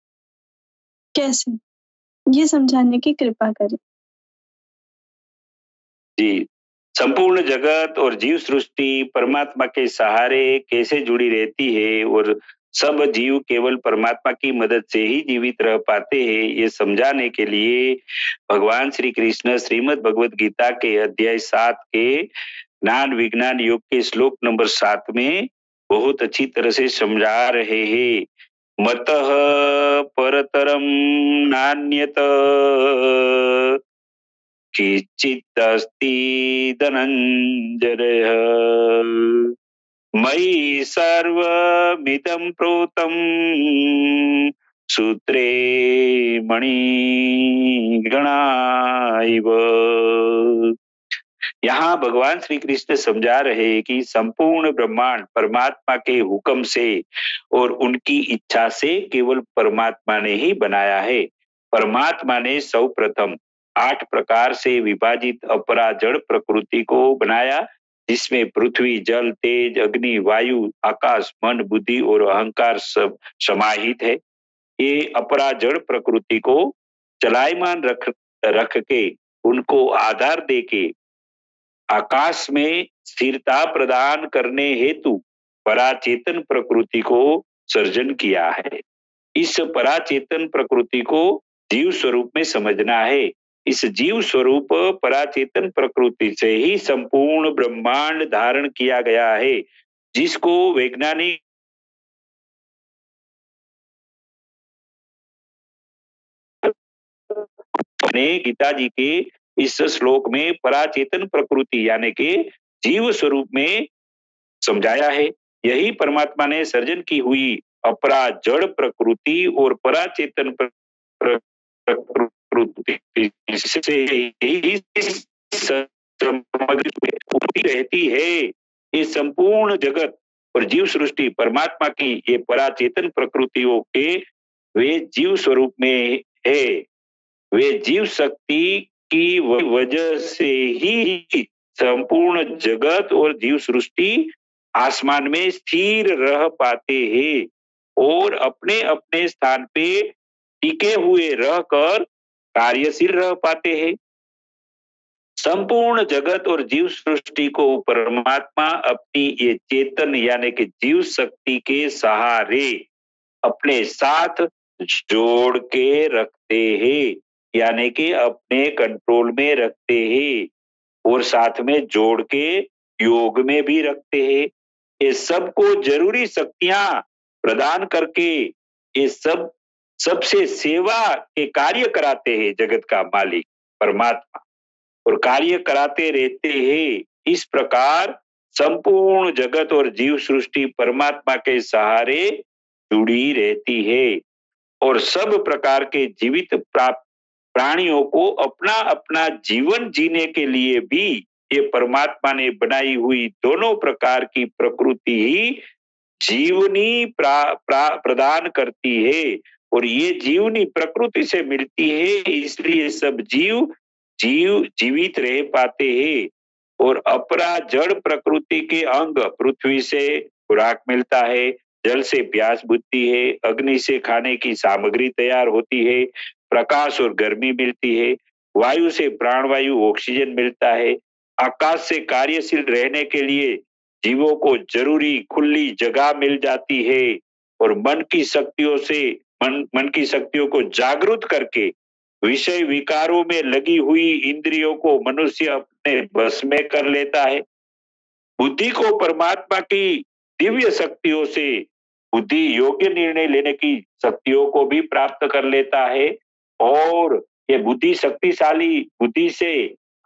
कैसे? ये समझाने की कृपा करें। जी, संपूर्ण जगत और जीव सृष्टि परमात्मा के सहारे कैसे जुड़ी रहती है और सब जीव केवल परमात्मा की मदद से ही जीवित रह पाते हैं, ये समझाने के लिए भगवान श्री कृष्ण श्रीमद् भगवत गीता के अध्याय 7 के ज्ञान विज्ञान योग के श्लोक नंबर 7 में बहुत अच्छी तरह से समझा रहे हैं। मतः परतरम नान्यत किंचिदस्ति धनंजय मयि सर्वमिदं प्रोतं सूत्रे मणिगणा इव। यहाँ भगवान श्री कृष्ण समझा रहे हैं कि संपूर्ण ब्रह्मांड परमात्मा के हुक्म से और उनकी इच्छा से केवल परमात्मा ने ही बनाया है। परमात्मा ने सर्वप्रथम 8 प्रकार से विभाजित अपरा जड़ प्रकृति को बनाया, जिसमें पृथ्वी, जल, तेज, अग्नि, वायु, आकाश, मन, बुद्धि और अहंकार सब समाहित है। ये अपरा जड़ प्रकृति को चलायमान रख के उनको आधार देके आकाश में स्थिरता प्रदान करने हेतु पराचेतन प्रकृति को सर्जन किया है। इस पराचेतन प्रकृति को जीव स्वरूप में समझना है। इस जीव स्वरूप पराचेतन प्रकृति से ही संपूर्ण ब्रह्मांड धारण किया गया है, जिसको वैज्ञानिक ने गीता जी के इस श्लोक में पराचेतन प्रकृति यानी कि जीव स्वरूप में समझाया है। यही परमात्मा ने सर्जन की हुई अपरा जड़ प्रकृति और पराचेतन प्रकृति से ही रहती है। ये संपूर्ण जगत और जीव सृष्टि परमात्मा की ये पराचेतन प्रकृतियों के वे जीव स्वरूप में है। वे जीव शक्ति की वजह से ही संपूर्ण जगत और जीव सृष्टि आसमान में स्थिर रह पाते हैं और अपने अपने स्थान पे टिके हुए रहकर कार्यशील रह पाते हैं। संपूर्ण जगत और जीव सृष्टि को परमात्मा अपनी ये चेतन यानी कि जीव शक्ति के सहारे अपने साथ जोड़ के रखते हैं, यानी कि अपने कंट्रोल में रखते हैं और साथ में जोड़ के योग में भी रखते हैं। ये सबको जरूरी शक्तियां प्रदान करके ये सबसे सेवा के कार्य कराते हैं जगत का मालिक परमात्मा, और कार्य कराते रहते हैं। इस प्रकार संपूर्ण जगत और जीव सृष्टि परमात्मा के सहारे जुड़ी रहती है और सब प्रकार के जीवित प्राणियों को अपना अपना जीवन जीने के लिए भी ये परमात्मा ने बनाई हुई दोनों प्रकार की प्रकृति ही जीवनी प्रदान करती है और ये जीवनी प्रकृति से मिलती है, इसलिए सब जीवित रह पाते हैं। और अपरा जड़ प्रकृति के अंग पृथ्वी से खुराक मिलता है, जल से प्यास बुझती है, अग्नि से खाने की सामग्री तैयार होती है, प्रकाश और गर्मी मिलती है, वायु से प्राणवायु ऑक्सीजन मिलता है, आकाश से कार्यशील रहने के लिए जीवों को जरूरी खुली जगह मिल जाती है और मन की शक्तियों को जागृत करके विषय विकारों में लगी हुई इंद्रियों को मनुष्य अपने बस में कर लेता है। बुद्धि को परमात्मा की दिव्य शक्तियों से बुद्धि योग्य निर्णय लेने की शक्तियों को भी प्राप्त कर लेता है और ये बुद्धि शक्तिशाली बुद्धि से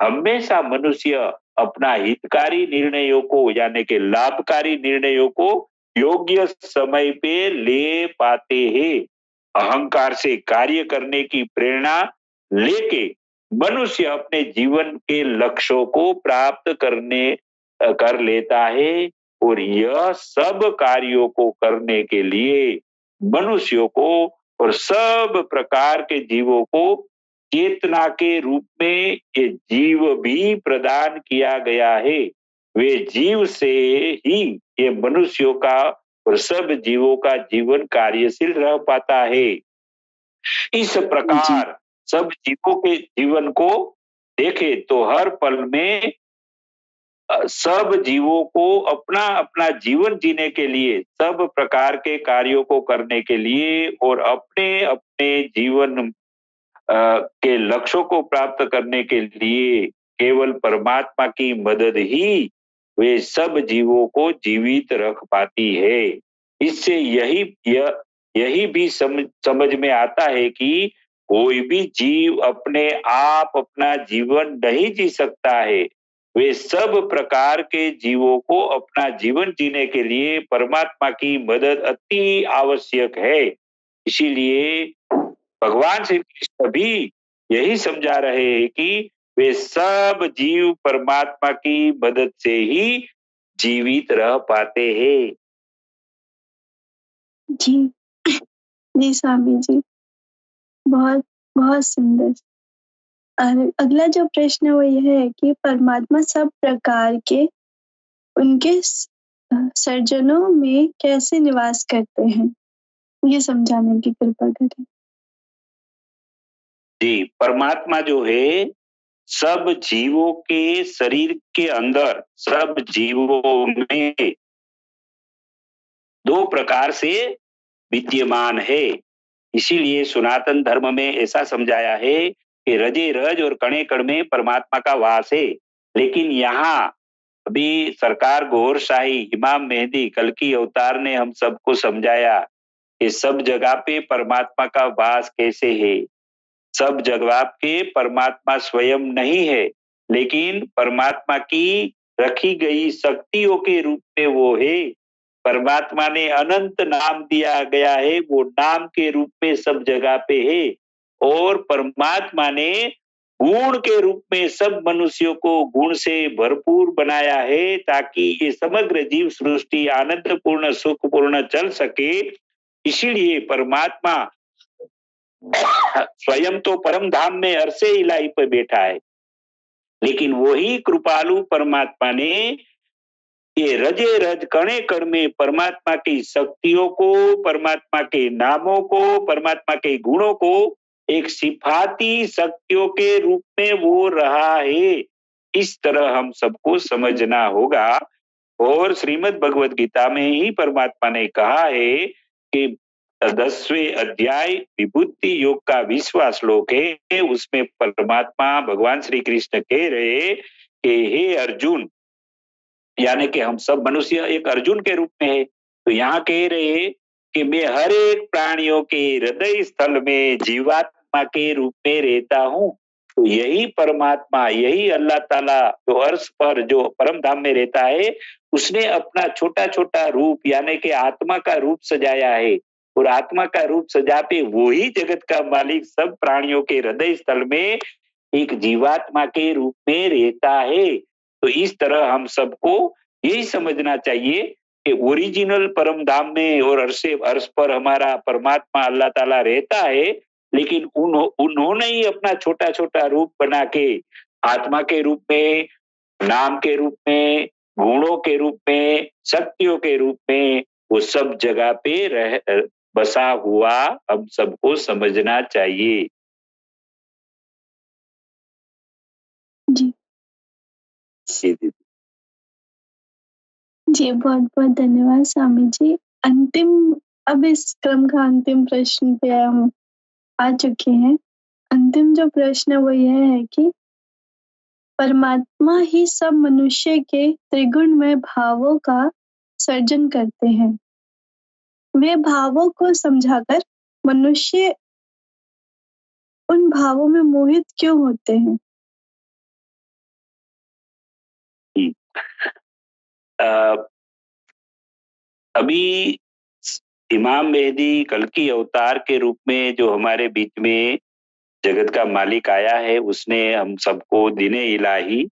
हमेशा मनुष्य अपना हितकारी निर्णयों को यानी कि लाभकारी निर्णयों को योग्य समय पे ले पाते हैं। अहंकार से कार्य करने की प्रेरणा लेके मनुष्य अपने जीवन के लक्ष्यों को प्राप्त कर लेता है और यह सब कार्यों को करने के लिए मनुष्यों को और सब प्रकार के जीवों को चेतना के रूप में ये जीव भी प्रदान किया गया है। वे जीव से ही ये मनुष्यों का और सब जीवों का जीवन कार्यशील रह पाता है। इस प्रकार सब जीवों के जीवन को देखे तो हर पल में सब जीवों को अपना अपना जीवन जीने के लिए सब प्रकार के कार्यों को करने के लिए और अपने अपने जीवन के लक्ष्यों को प्राप्त करने के लिए केवल परमात्मा की मदद ही वे सब जीवों को जीवित रख पाती है। इससे यही भी समझ में आता है कि कोई भी जीव अपने आप अपना जीवन नहीं जी सकता है। वे सब प्रकार के जीवों को अपना जीवन जीने के लिए परमात्मा की मदद अति आवश्यक है। इसीलिए भगवान श्री कृष्ण भी यही समझा रहे हैं कि वे सब जीव परमात्मा की मदद से ही जीवित रह पाते हैं। जी जी स्वामी जी, बहुत बहुत सुंदर। और अगला जो प्रश्न है वो यह है कि परमात्मा सब प्रकार के उनके सर्जनों में कैसे निवास करते हैं, ये समझाने की कृपा करें। जी, परमात्मा जो है सब जीवों के शरीर के अंदर सब जीवों में दो प्रकार से विद्यमान है। इसीलिए सनातन धर्म में ऐसा समझाया है कि रजे रज और कणे कण में परमात्मा का वास है। लेकिन यहाँ अभी सरकार गौर शाही इमाम मेहदी कल्कि अवतार ने हम सबको समझाया कि सब जगह पे परमात्मा का वास कैसे है। सब जगह पे परमात्मा स्वयं नहीं है, लेकिन परमात्मा की रखी गई शक्तियों के रूप में वो है। परमात्मा ने अनंत नाम दिया गया है, वो नाम के रूप में सब जगह पे है और परमात्मा ने गुण के रूप में सब मनुष्यों को गुण से भरपूर बनाया है ताकि ये समग्र जीव सृष्टि आनंदपूर्ण सुखपूर्ण चल सके। इसीलिए परमात्मा स्वयं तो परम धाम में अरसे इलाही पर बैठा है, लेकिन वही कृपालु परमात्मा ने ये रजे रज कणे कण में परमात्मा की शक्तियों को, परमात्मा के नामों को, परमात्मा के गुणों को एक सिफाती शक्तियों के रूप में वो रहा है। इस तरह हम सबको समझना होगा। और श्रीमद् भगवद गीता में ही परमात्मा ने कहा है कि 10वें अध्याय विभूति योग का 20वां श्लोक है, उसमें परमात्मा भगवान श्री कृष्ण कह रहे कि हे अर्जुन, यानी कि हम सब मनुष्य एक अर्जुन के रूप में है, तो यहाँ कह रहे कि मैं हर एक प्राणियों के हृदय स्थल में जीवात्मा के रूप में रहता हूँ। तो यही परमात्मा, यही अल्लाह ताला जो अर्श पर जो परम धाम में रहता है, उसने अपना छोटा छोटा रूप यानी कि आत्मा का रूप सजाया है और आत्मा का रूप सजाते वो ही जगत का मालिक सब प्राणियों के हृदय स्थल में एक जीवात्मा के रूप में रहता है। तो इस तरह हम सबको यही समझना चाहिए कि ओरिजिनल परम धाम में और अर्श पर हमारा परमात्मा अल्लाह ताला रहता है, लेकिन उन्होंने ही अपना छोटा छोटा रूप बना के आत्मा के रूप में, नाम के रूप में, गुणों के रूप में, शक्तियों के रूप में वो सब जगह पे बसा हुआ हम सबको समझना चाहिए। जी। जी, जी। जी, बहुत-बहुत धन्यवाद स्वामी जी। अंतिम अब इस क्रम का अंतिम प्रश्न पे हम आ चुके हैं। अंतिम जो प्रश्न है वो यह है कि परमात्मा ही सब मनुष्य के त्रिगुणमय भावों का सर्जन करते हैं। वे भावों को समझाकर मनुष्य उन भावों में मोहित क्यों होते हैं? जी। अ, अभी इमाम मेहदी कल्कि अवतार के रूप में जो हमारे बीच में जगत का मालिक आया है, उसने हम सबको दीने इलाही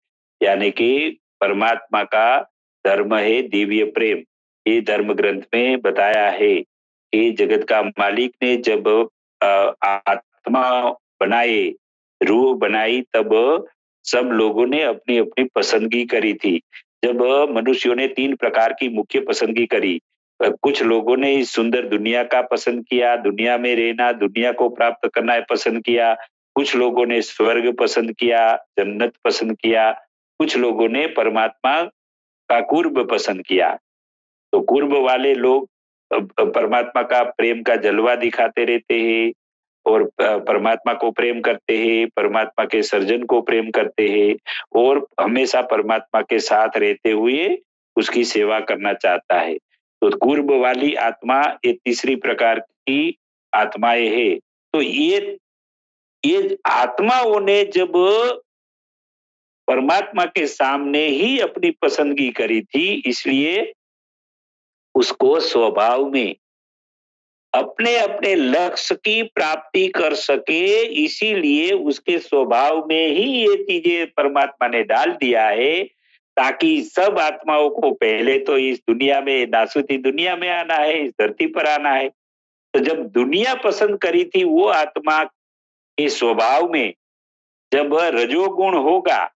यानी कि परमात्मा का धर्म है दिव्य प्रेम। ये धर्म ग्रंथ में बताया है कि जगत का मालिक ने जब आत्मा बनाए, रूह बनाई, तब सब लोगों ने अपनी अपनी पसंदगी करी थी। जब मनुष्यों ने 3 प्रकार की मुख्य पसंदगी करी। कुछ लोगों ने इस सुंदर दुनिया का पसंद किया, दुनिया में रहना, दुनिया को प्राप्त करना पसंद किया। कुछ लोगों ने स्वर्ग पसंद किया, जन्नत पसंद किया। कुछ लोगों ने परमात्मा का कुर्ब पसंद किया। तो कुर्ब वाले लोग परमात्मा का प्रेम का जलवा दिखाते रहते हैं और परमात्मा को प्रेम करते हैं, परमात्मा के सर्जन को प्रेम करते हैं और हमेशा परमात्मा के साथ रहते हुए उसकी सेवा करना चाहता है। तो कुर्ब वाली आत्मा ये तीसरी प्रकार की आत्माएं है। तो ये आत्माओं ने जब परमात्मा के सामने ही अपनी पसंदगी करी थी, इसलिए उसको स्वभाव में अपने अपने लक्ष्य की प्राप्ति कर सके, इसीलिए उसके स्वभाव में ही ये चीजें परमात्मा ने डाल दिया है, ताकि सब आत्माओं को पहले तो इस दुनिया में, नासुती दुनिया में आना है, इस धरती पर आना है। तो जब दुनिया पसंद करी थी, वो आत्मा के स्वभाव में जब रजोगुण होगा,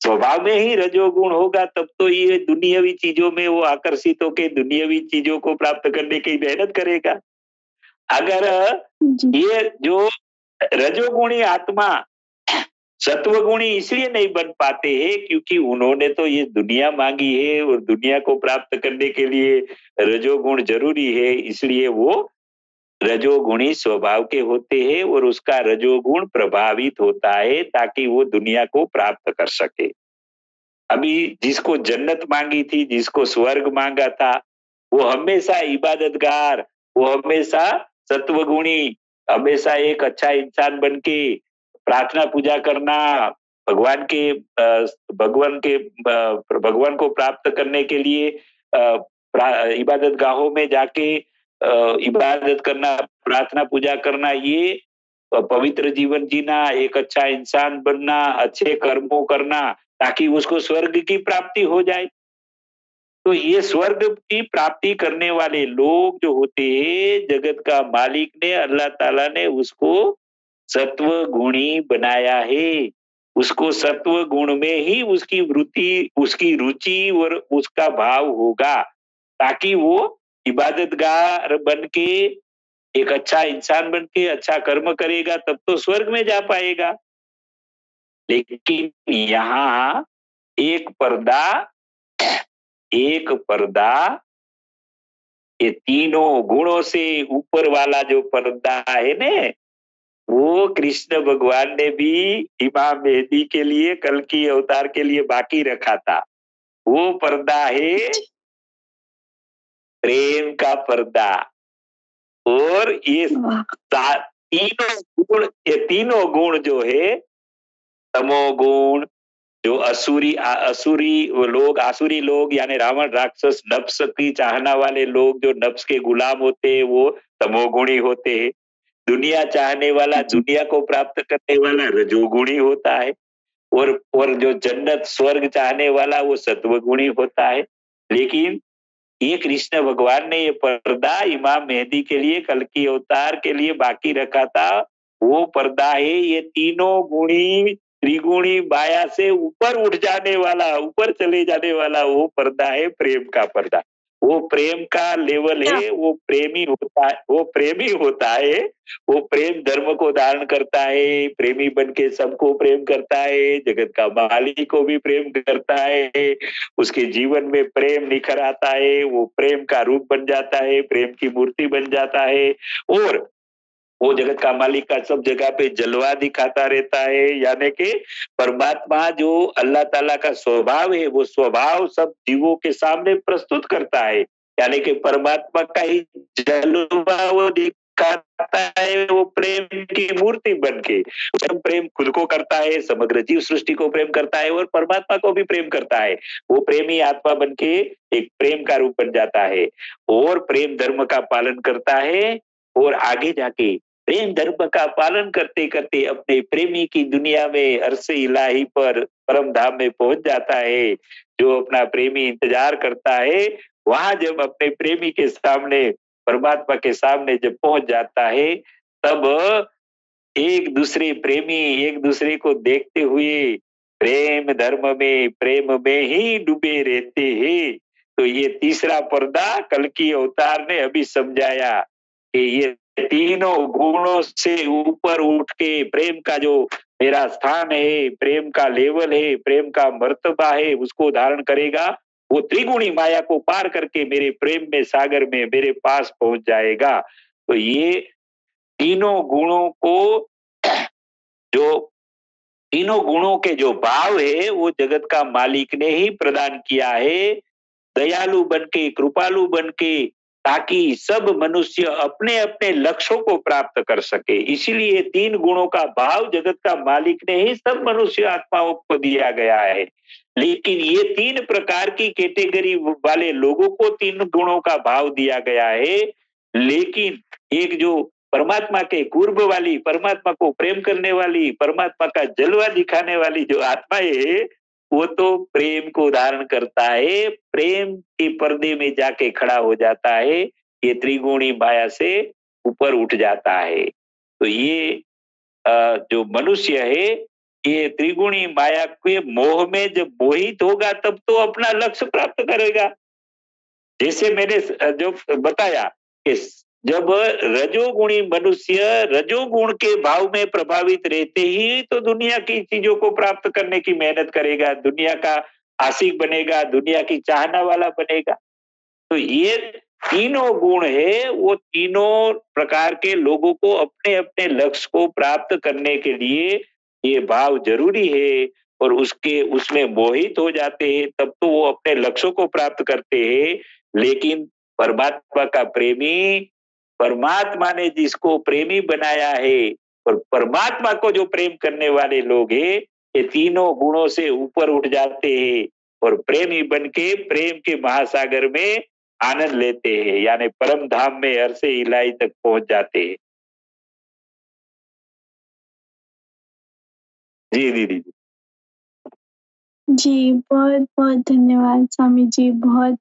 स्वभाव में ही रजोगुण होगा, तब तो ये दुनियावी चीजों में वो आकर्षित होके दुनियावी चीजों को प्राप्त करने की मेहनत करेगा। अगर जी। ये जो रजोगुणी आत्मा सत्वगुणी इसलिए नहीं बन पाते हैं क्योंकि उन्होंने तो ये दुनिया मांगी है और दुनिया को प्राप्त करने के लिए रजोगुण जरूरी है, इसलिए वो रजोगुणी स्वभाव के होते हैं और उसका रजोगुण प्रभावित होता है ताकि वो दुनिया को प्राप्त कर सके। अभी जिसको जन्नत मांगी थी, जिसको स्वर्ग मांगा था, वो हमेशा इबादतगार, वो हमेशा सत्वगुणी, हमेशा एक अच्छा इंसान बन के प्रार्थना पूजा करना, भगवान के भगवान को प्राप्त करने के लिए इबादत गाहों में जाके इबादत करना, प्रार्थना पूजा करना, ये पवित्र जीवन जीना, एक अच्छा इंसान बनना, अच्छे कर्मों करना, ताकि उसको स्वर्ग की प्राप्ति हो जाए। तो ये स्वर्ग की प्राप्ति करने वाले लोग जो होते हैं, जगत का मालिक ने, अल्लाह ताला ने उसको सत्व गुणी बनाया है। उसको सत्व गुण में ही उसकी वृत्ति, उसकी रुचि और उसका भाव होगा, ताकि वो इबादतगार बन के एक अच्छा इंसान बन के अच्छा कर्म करेगा, तब तो स्वर्ग में जा पाएगा। लेकिन यहाँ एक पर्दा एक पर्दा ये तीनों गुणों से ऊपर वाला जो पर्दा है ने, वो कृष्ण भगवान ने भी इमाम मेहदी के लिए, कल की अवतार के लिए बाकी रखा था। वो पर्दा है प्रेम का पर्दा। और ये वाह! तीनों गुण, ये तीनों गुण जो है, तमोगुण, जो आसुरी लोग यानी रावण राक्षस, नफ्स की चाहना वाले लोग, जो नफ्स के गुलाम होते हैं, वो तमोगुणी होते हैं। दुनिया चाहने वाला, जी। दुनिया को प्राप्त करने वाला रजोगुणी होता है और जो जन्नत स्वर्ग चाहने वाला वो सत्वगुणी होता है। लेकिन ये कृष्ण भगवान ने ये पर्दा इमाम मेहदी के लिए, कल की अवतार के लिए बाकी रखा था। वो पर्दा है ये तीनों गुणी त्रिगुणी माया से ऊपर उठ जाने वाला, ऊपर चले जाने वाला, वो पर्दा है प्रेम का पर्दा। वो प्रेम का लेवल क्या? है, वो प्रेमी होता है, वो प्रेमी होता है, वो प्रेम धर्म को धारण करता है, प्रेमी बन के सबको प्रेम करता है, जगत का मालिक को भी प्रेम करता है, उसके जीवन में प्रेम निखर आता है, वो प्रेम का रूप बन जाता है, प्रेम की मूर्ति बन जाता है और वो जगत का मालिक का सब जगह पे जलवा दिखाता रहता है। यानी कि परमात्मा जो अल्लाह ताला का स्वभाव है, वो स्वभाव सब जीवों के सामने प्रस्तुत करता है। यानी कि परमात्मा का ही जलवा वो दिखाता है, वो प्रेम की मूर्ति बन के। प्रेम खुद को करता है, समग्र जीव सृष्टि को प्रेम करता है और परमात्मा को भी प्रेम करता है। वो प्रेमी आत्मा बन के एक प्रेम का रूप बन जाता है और प्रेम धर्म का पालन करता है और आगे जाके प्रेम धर्म का पालन करते करते अपने प्रेमी की दुनिया में अर्श इलाही पर परम धाम में पहुंच जाता है। जो अपना प्रेमी इंतजार करता है, वहां जब अपने प्रेमी के सामने, परमात्मा के सामने जब पहुंच जाता है, तब एक दूसरे प्रेमी एक दूसरे को देखते हुए प्रेम में ही डूबे रहते हैं। तो ये तीसरा पर्दा कल्कि अवतार ने अभी समझाया कि ये तीनों गुणों से ऊपर उठ के प्रेम का जो मेरा स्थान है, प्रेम का लेवल है, प्रेम का मर्तबा है, उसको धारण करेगा, वो त्रिगुणी माया को पार करके मेरे प्रेम में सागर में मेरे पास पहुंच जाएगा। तो ये तीनों गुणों को जो तीनों गुणों के जो भाव है वो जगत का मालिक ने ही प्रदान किया है, दयालु बन के, कृपालु बन के, ताकि सब मनुष्य अपने अपने लक्ष्यों को प्राप्त कर सके। इसीलिए तीन गुणों का भाव जगत का मालिक ने ही सब मनुष्य आत्माओं को दिया गया है। लेकिन ये तीन प्रकार की कैटेगरी वाले लोगों को तीन गुणों का भाव दिया गया है। लेकिन एक जो परमात्मा के कुर्ब वाली, परमात्मा को प्रेम करने वाली, परमात्मा का जलवा दिखाने वाली जो आत्माएं है, वो तो प्रेम को धारण करता है, प्रेम के पर्दे में जाके खड़ा हो जाता है, ये त्रिगुणी माया से ऊपर उठ जाता है। तो ये जो मनुष्य है, ये त्रिगुणी माया के मोह में जब मोहित होगा तब तो अपना लक्ष्य प्राप्त करेगा। जैसे मैंने जो बताया कि जब रजोगुणी मनुष्य रजोगुण के भाव में प्रभावित रहते ही तो दुनिया की चीजों को प्राप्त करने की मेहनत करेगा, दुनिया का आशिक बनेगा, दुनिया की चाहना वाला बनेगा। तो ये तीनों गुण है, वो तीनों प्रकार के लोगों को अपने अपने लक्ष्य को प्राप्त करने के लिए ये भाव जरूरी है और उसके उसमें मोहित हो जाते हैं तब तो वो अपने लक्ष्यों को प्राप्त करते हैं। लेकिन परमात्मा का प्रेमी, परमात्मा ने जिसको प्रेमी बनाया है और परमात्मा को जो प्रेम करने वाले लोग हैं, ये तीनों गुणों से ऊपर उठ जाते हैं और प्रेमी बन के प्रेम के महासागर में आनंद लेते हैं, यानी परम धाम में अर्श इलाही तक पहुंच जाते हैं। जी दीदी। जी, बहुत-बहुत धन्यवाद स्वामी जी। बहुत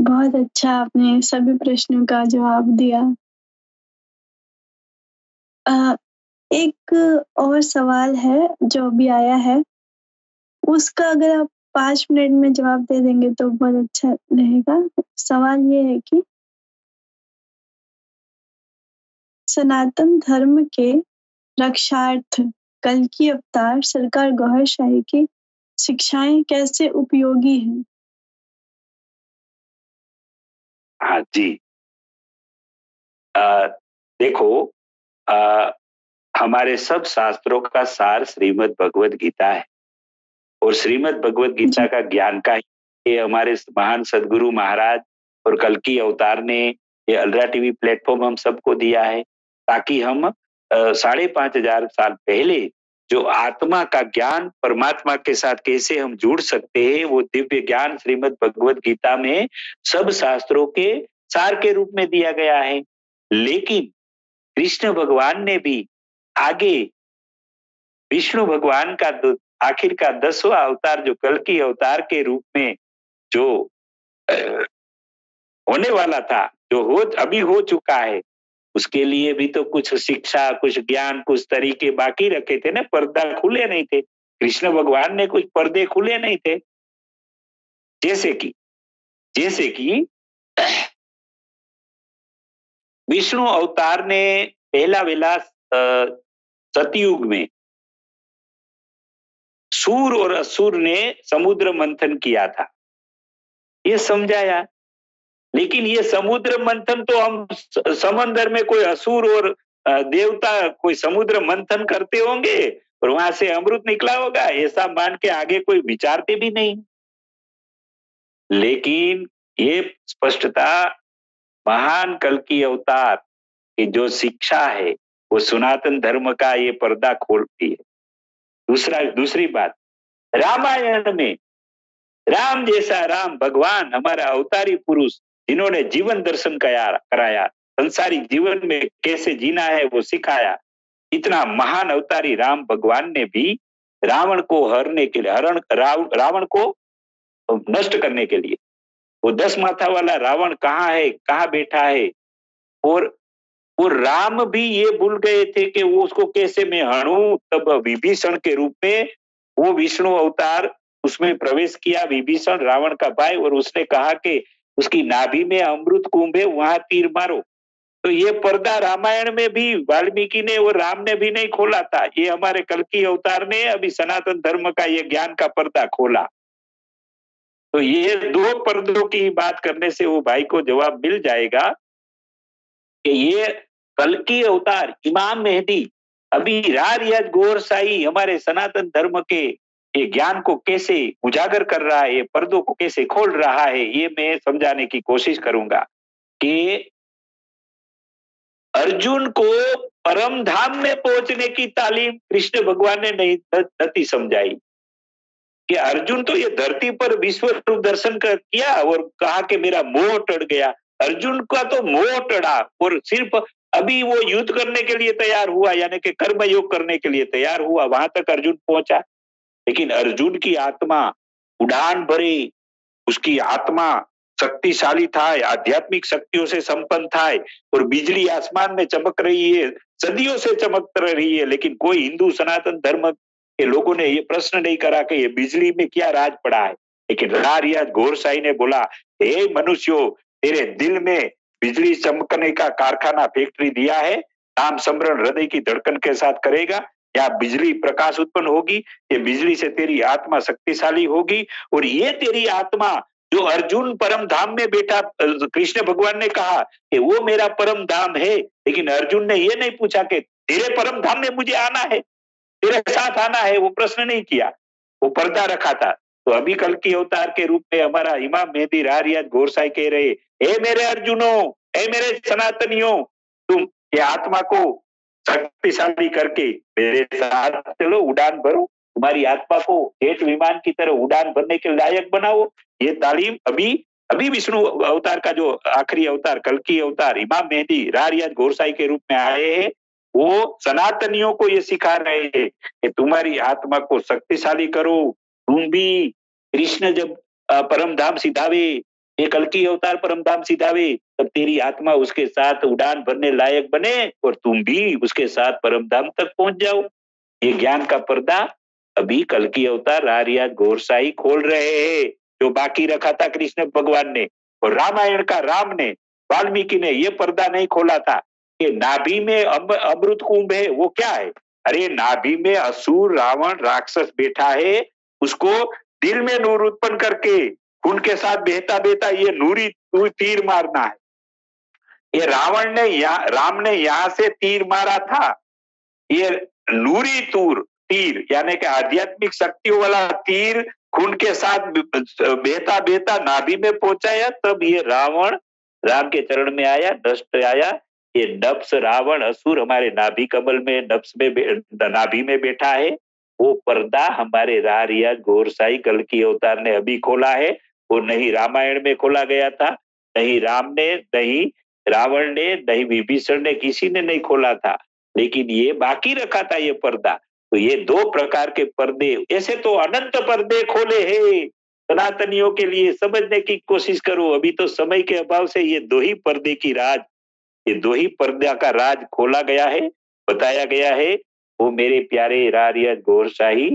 बहुत अच्छा आपने सभी प्रश्नों का जवाब दिया। अ, एक और सवाल है जो अभी आया है, उसका अगर आप 5 मिनट में जवाब दे देंगे तो बहुत अच्छा रहेगा। सवाल ये है कि सनातन धर्म के रक्षार्थ कल्कि अवतार सरकार गौहर शाही की शिक्षाएँ कैसे उपयोगी हैं? हाँ जी। अ, देखो, अ, हमारे सब शास्त्रों का सार श्रीमद् भगवत गीता है और श्रीमद् भगवत गीता जी, का ज्ञान का ही ये हमारे महान सदगुरु महाराज और कल्कि अवतार ने ये अल्ट्रा टीवी प्लेटफॉर्म हम सबको दिया है ताकि हम 5,500 साल पहले जो आत्मा का ज्ञान परमात्मा के साथ कैसे हम जुड़ सकते हैं, वो दिव्य ज्ञान श्रीमद् भगवत गीता में सब शास्त्रों के सार के रूप में दिया गया है। लेकिन कृष्ण भगवान ने भी आगे विष्णु भगवान का आखिर का 10वां अवतार जो कल्कि अवतार के रूप में जो अ, होने वाला था, जो हो अभी हो चुका है, उसके लिए भी तो कुछ शिक्षा, कुछ ज्ञान, कुछ तरीके बाकी रखे थे ना, पर्दा खुले नहीं थे। कृष्ण भगवान ने कुछ पर्दे खुले नहीं थे। जैसे कि जैसे कि विष्णु अवतार ने पहला वेला सतयुग में सूर और असुर ने समुद्र मंथन किया था, ये समझाया। लेकिन ये समुद्र मंथन तो हम समंदर में कोई असुर और देवता कोई समुद्र मंथन करते होंगे और वहां से अमृत निकला होगा, ऐसा मान के आगे कोई विचारते भी नहीं। लेकिन ये स्पष्टता महान कल की अवतार की जो शिक्षा है वो सनातन धर्म का ये पर्दा खोलती है। दूसरी बात, रामायण में राम जैसा राम भगवान हमारा अवतारी पुरुष जिन्होंने जीवन दर्शन कराया, संसारिक जीवन में कैसे जीना है वो सिखाया, इतना महान अवतारी राम भगवान ने भी रावण को हरने के लिए रावण को नष्ट करने के लिए, वो 10 माथा वाला रावण कहाँ है, कहाँ बैठा है, और वो राम भी ये भूल गए थे कि वो उसको कैसे मैं हणूं। तब विभीषण के रूप में वो विष्णु अवतार उसमें प्रवेश किया, विभीषण रावण का भाई, और उसने कहा कि उसकी नाभि में अमृत कुंभ है, वहां तीर मारो। तो ये पर्दा रामायण में भी वाल्मीकि ने और राम ने भी नहीं खोला था, ये हमारे कल्कि अवतार ने अभी सनातन धर्म का ये ज्ञान का पर्दा खोला। तो ये 2 पर्दों की बात करने से वो भाई को जवाब मिल जाएगा कि ये कल्कि अवतार इमाम मेहदी अभी रारियाज गोरसाई हमारे सनातन धर्म के ये ज्ञान को कैसे उजागर कर रहा है, ये पर्दों को कैसे खोल रहा है, ये मैं समझाने की कोशिश करूंगा कि अर्जुन को परम धाम में पहुंचने की तालीम कृष्ण भगवान ने नहीं समझाई कि अर्जुन तो ये धरती पर विश्व रूप दर्शन किया और कहा कि मेरा मोह टड़ गया। अर्जुन का तो मोह टड़ा और सिर्फ अभी वो युद्ध करने के लिए तैयार हुआ, यानी कि कर्म योग करने के लिए तैयार हुआ, वहां तक अर्जुन पहुंचा। लेकिन अर्जुन की आत्मा उड़ान भरी, उसकी आत्मा शक्तिशाली था, आध्यात्मिक शक्तियों से संपन्न था और बिजली आसमान में चमक रही है, सदियों से चमक रही है। लेकिन कोई हिंदू सनातन धर्म के लोगों ने ये प्रश्न नहीं करा कि ये बिजली में क्या राज पड़ा है। लेकिन रारियाज गोरसाई ने बोला, हे मनुष्यों, तेरे दिल में बिजली चमकने का कारखाना फैक्ट्री दिया है, नाम स्मरण हृदय की धड़कन के साथ करेगा, या बिजली प्रकाश उत्पन्न होगी, ये बिजली से तेरी आत्मा शक्तिशाली होगी। और ये तेरी आत्मा जो अर्जुन परम धाम में बैठा, कृष्ण भगवान ने कहा कि वो मेरा परम धाम है, लेकिन अर्जुन ने ये नहीं पूछा कि तेरे परम धाम में मुझे आना है, तेरे साथ आना है, वो प्रश्न नहीं किया, वो पर्दा रखा था। तो अभी कल की अवतार के रूप में हमारा इमाम मेहदी रारियाज गोरसाई कह रहे, हे मेरे अर्जुनों, हे मेरे सनातनियों, तुम ये आत्मा को शक्तिशाली करके मेरे साथ चलो, उड़ान भरो, तुम्हारी आत्मा को जेट विमान की तरह उड़ान भरने के लायक बनाओ। ये तालीम अभी अभी विष्णु अवतार का जो आखिरी अवतार कल्कि अवतार इमाम मेहदी रारियाज गोरसाई के रूप में आए हैं, वो सनातनियों को ये सिखा रहे हैं कि तुम्हारी आत्मा को शक्तिशाली करो। तुम भी कृष्ण जब परम धाम सिधावे, ये कल्कि अवतार परम धाम सिधावे, तब तेरी आत्मा उसके साथ उड़ान भरने लायक बने और तुम भी उसके साथ परम धाम तक पहुंच जाओ। ये ज्ञान का पर्दा अभी कल्कि अवतार रारियाज गोरसाई खोल रहे हैं, जो बाकी रखा था कृष्ण भगवान ने और रामायण का राम ने, वाल्मीकि ने ये पर्दा नहीं खोला था कि नाभि में अमृत कुंभ है। वो क्या है? अरे नाभि में असुर रावण राक्षस बैठा है, उसको दिल में नूर उत्पन्न करके खून के साथ बहता बहता ये नूरी तीर मारना है। ये राम ने यहां से तीर मारा था, ये नूरी तीर यानी कि आध्यात्मिक शक्तियों वाला तीर खून के साथ बहता बहता नाभि में पहुंचाया, तब ये रावण राम के चरण में आया, नष्ट आया। ये नप्स रावण असुर हमारे नाभि कमल में नाभि में बैठा है। वो पर्दा हमारे रारियाज गोरसाई कल्कि अवतार ने अभी खोला है, वो नहीं रामायण में खोला गया था, नहीं राम ने, नहीं रावण ने, नहीं विभीषण ने, किसी ने नहीं खोला था। लेकिन ये बाकी रखा था ये पर्दा। तो ये 2 प्रकार के पर्दे, ऐसे तो अनंत पर्दे खोले हैं सनातनियों के लिए, समझने की कोशिश करो। अभी तो समय के अभाव से ये 2 ही पर्दे की राज, ये 2 ही पर्दा का राज खोला गया है, बताया गया है। वो मेरे प्यारे रारियाज गोरसाई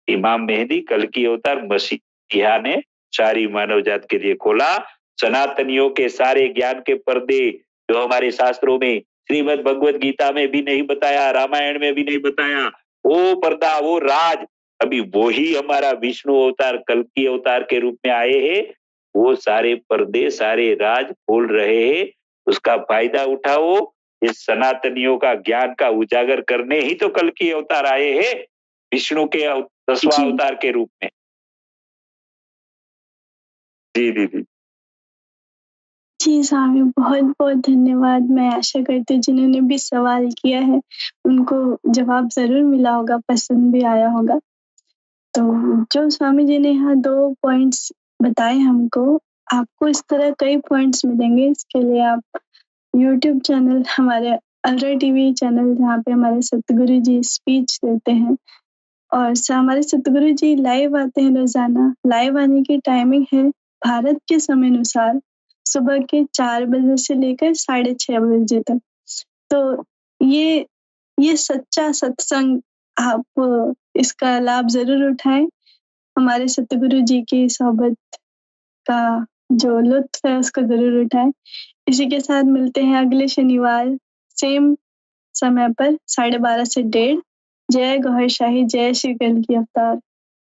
इमाम मेहदी कल्कि अवतार मसीहा ने सारी मानव जात के लिए खोला। सनातनियों के सारे ज्ञान के पर्दे जो हमारे शास्त्रों में, श्रीमद् भगवत गीता में भी नहीं बताया, रामायण में भी नहीं बताया, वो पर्दा, वो राज, अभी वो ही हमारा विष्णु अवतार, कल्कि अवतार के रूप में आए हैं। वो सारे पर्दे, सारे राज खोल रहे हैं। उसका फायदा उठाओ। इस सनातनियों का ज्ञान का उजागर करने ही तो कल्कि अवतार आए हैं, विष्णु के 10वां जी। अवतार के रूप में। जी दीदी। जी स्वामी, बहुत-बहुत धन्यवाद। मैं आशा करती हूँ जिन्होंने भी सवाल किया है, उनको जवाब ज़रूर मिला होगा, पसंद भी आया होगा। तो जो स्वामी जी ने यहाँ 2 पॉइंट्स बताए हमको, आपको इस तरह कई पॉइंट्स मिलेंगे। इसके लिए आप यूट्यूब चैनल हमारे अल्ट्रा टीवी चैनल जहाँ पे हमारे सतगुरु जी स्पीच देते हैं और हमारे सतगुरु जी लाइव आते हैं रोज़ाना। लाइव आने की टाइमिंग है भारत के समय अनुसार सुबह के 4 बजे से लेकर 6:30 बजे तक। तो ये ये सच्चा सत्संग, आप इसका लाभ ज़रूर उठाएँ। हमारे सतगुरु जी की सोहबत का जो लुत्फ़ है उसको ज़रूर उठाएँ। इसी के साथ मिलते हैं अगले शनिवार सेम समय पर 12:30 से 1:30। जय गौहर शाही, जय श्री कल्कि अवतार।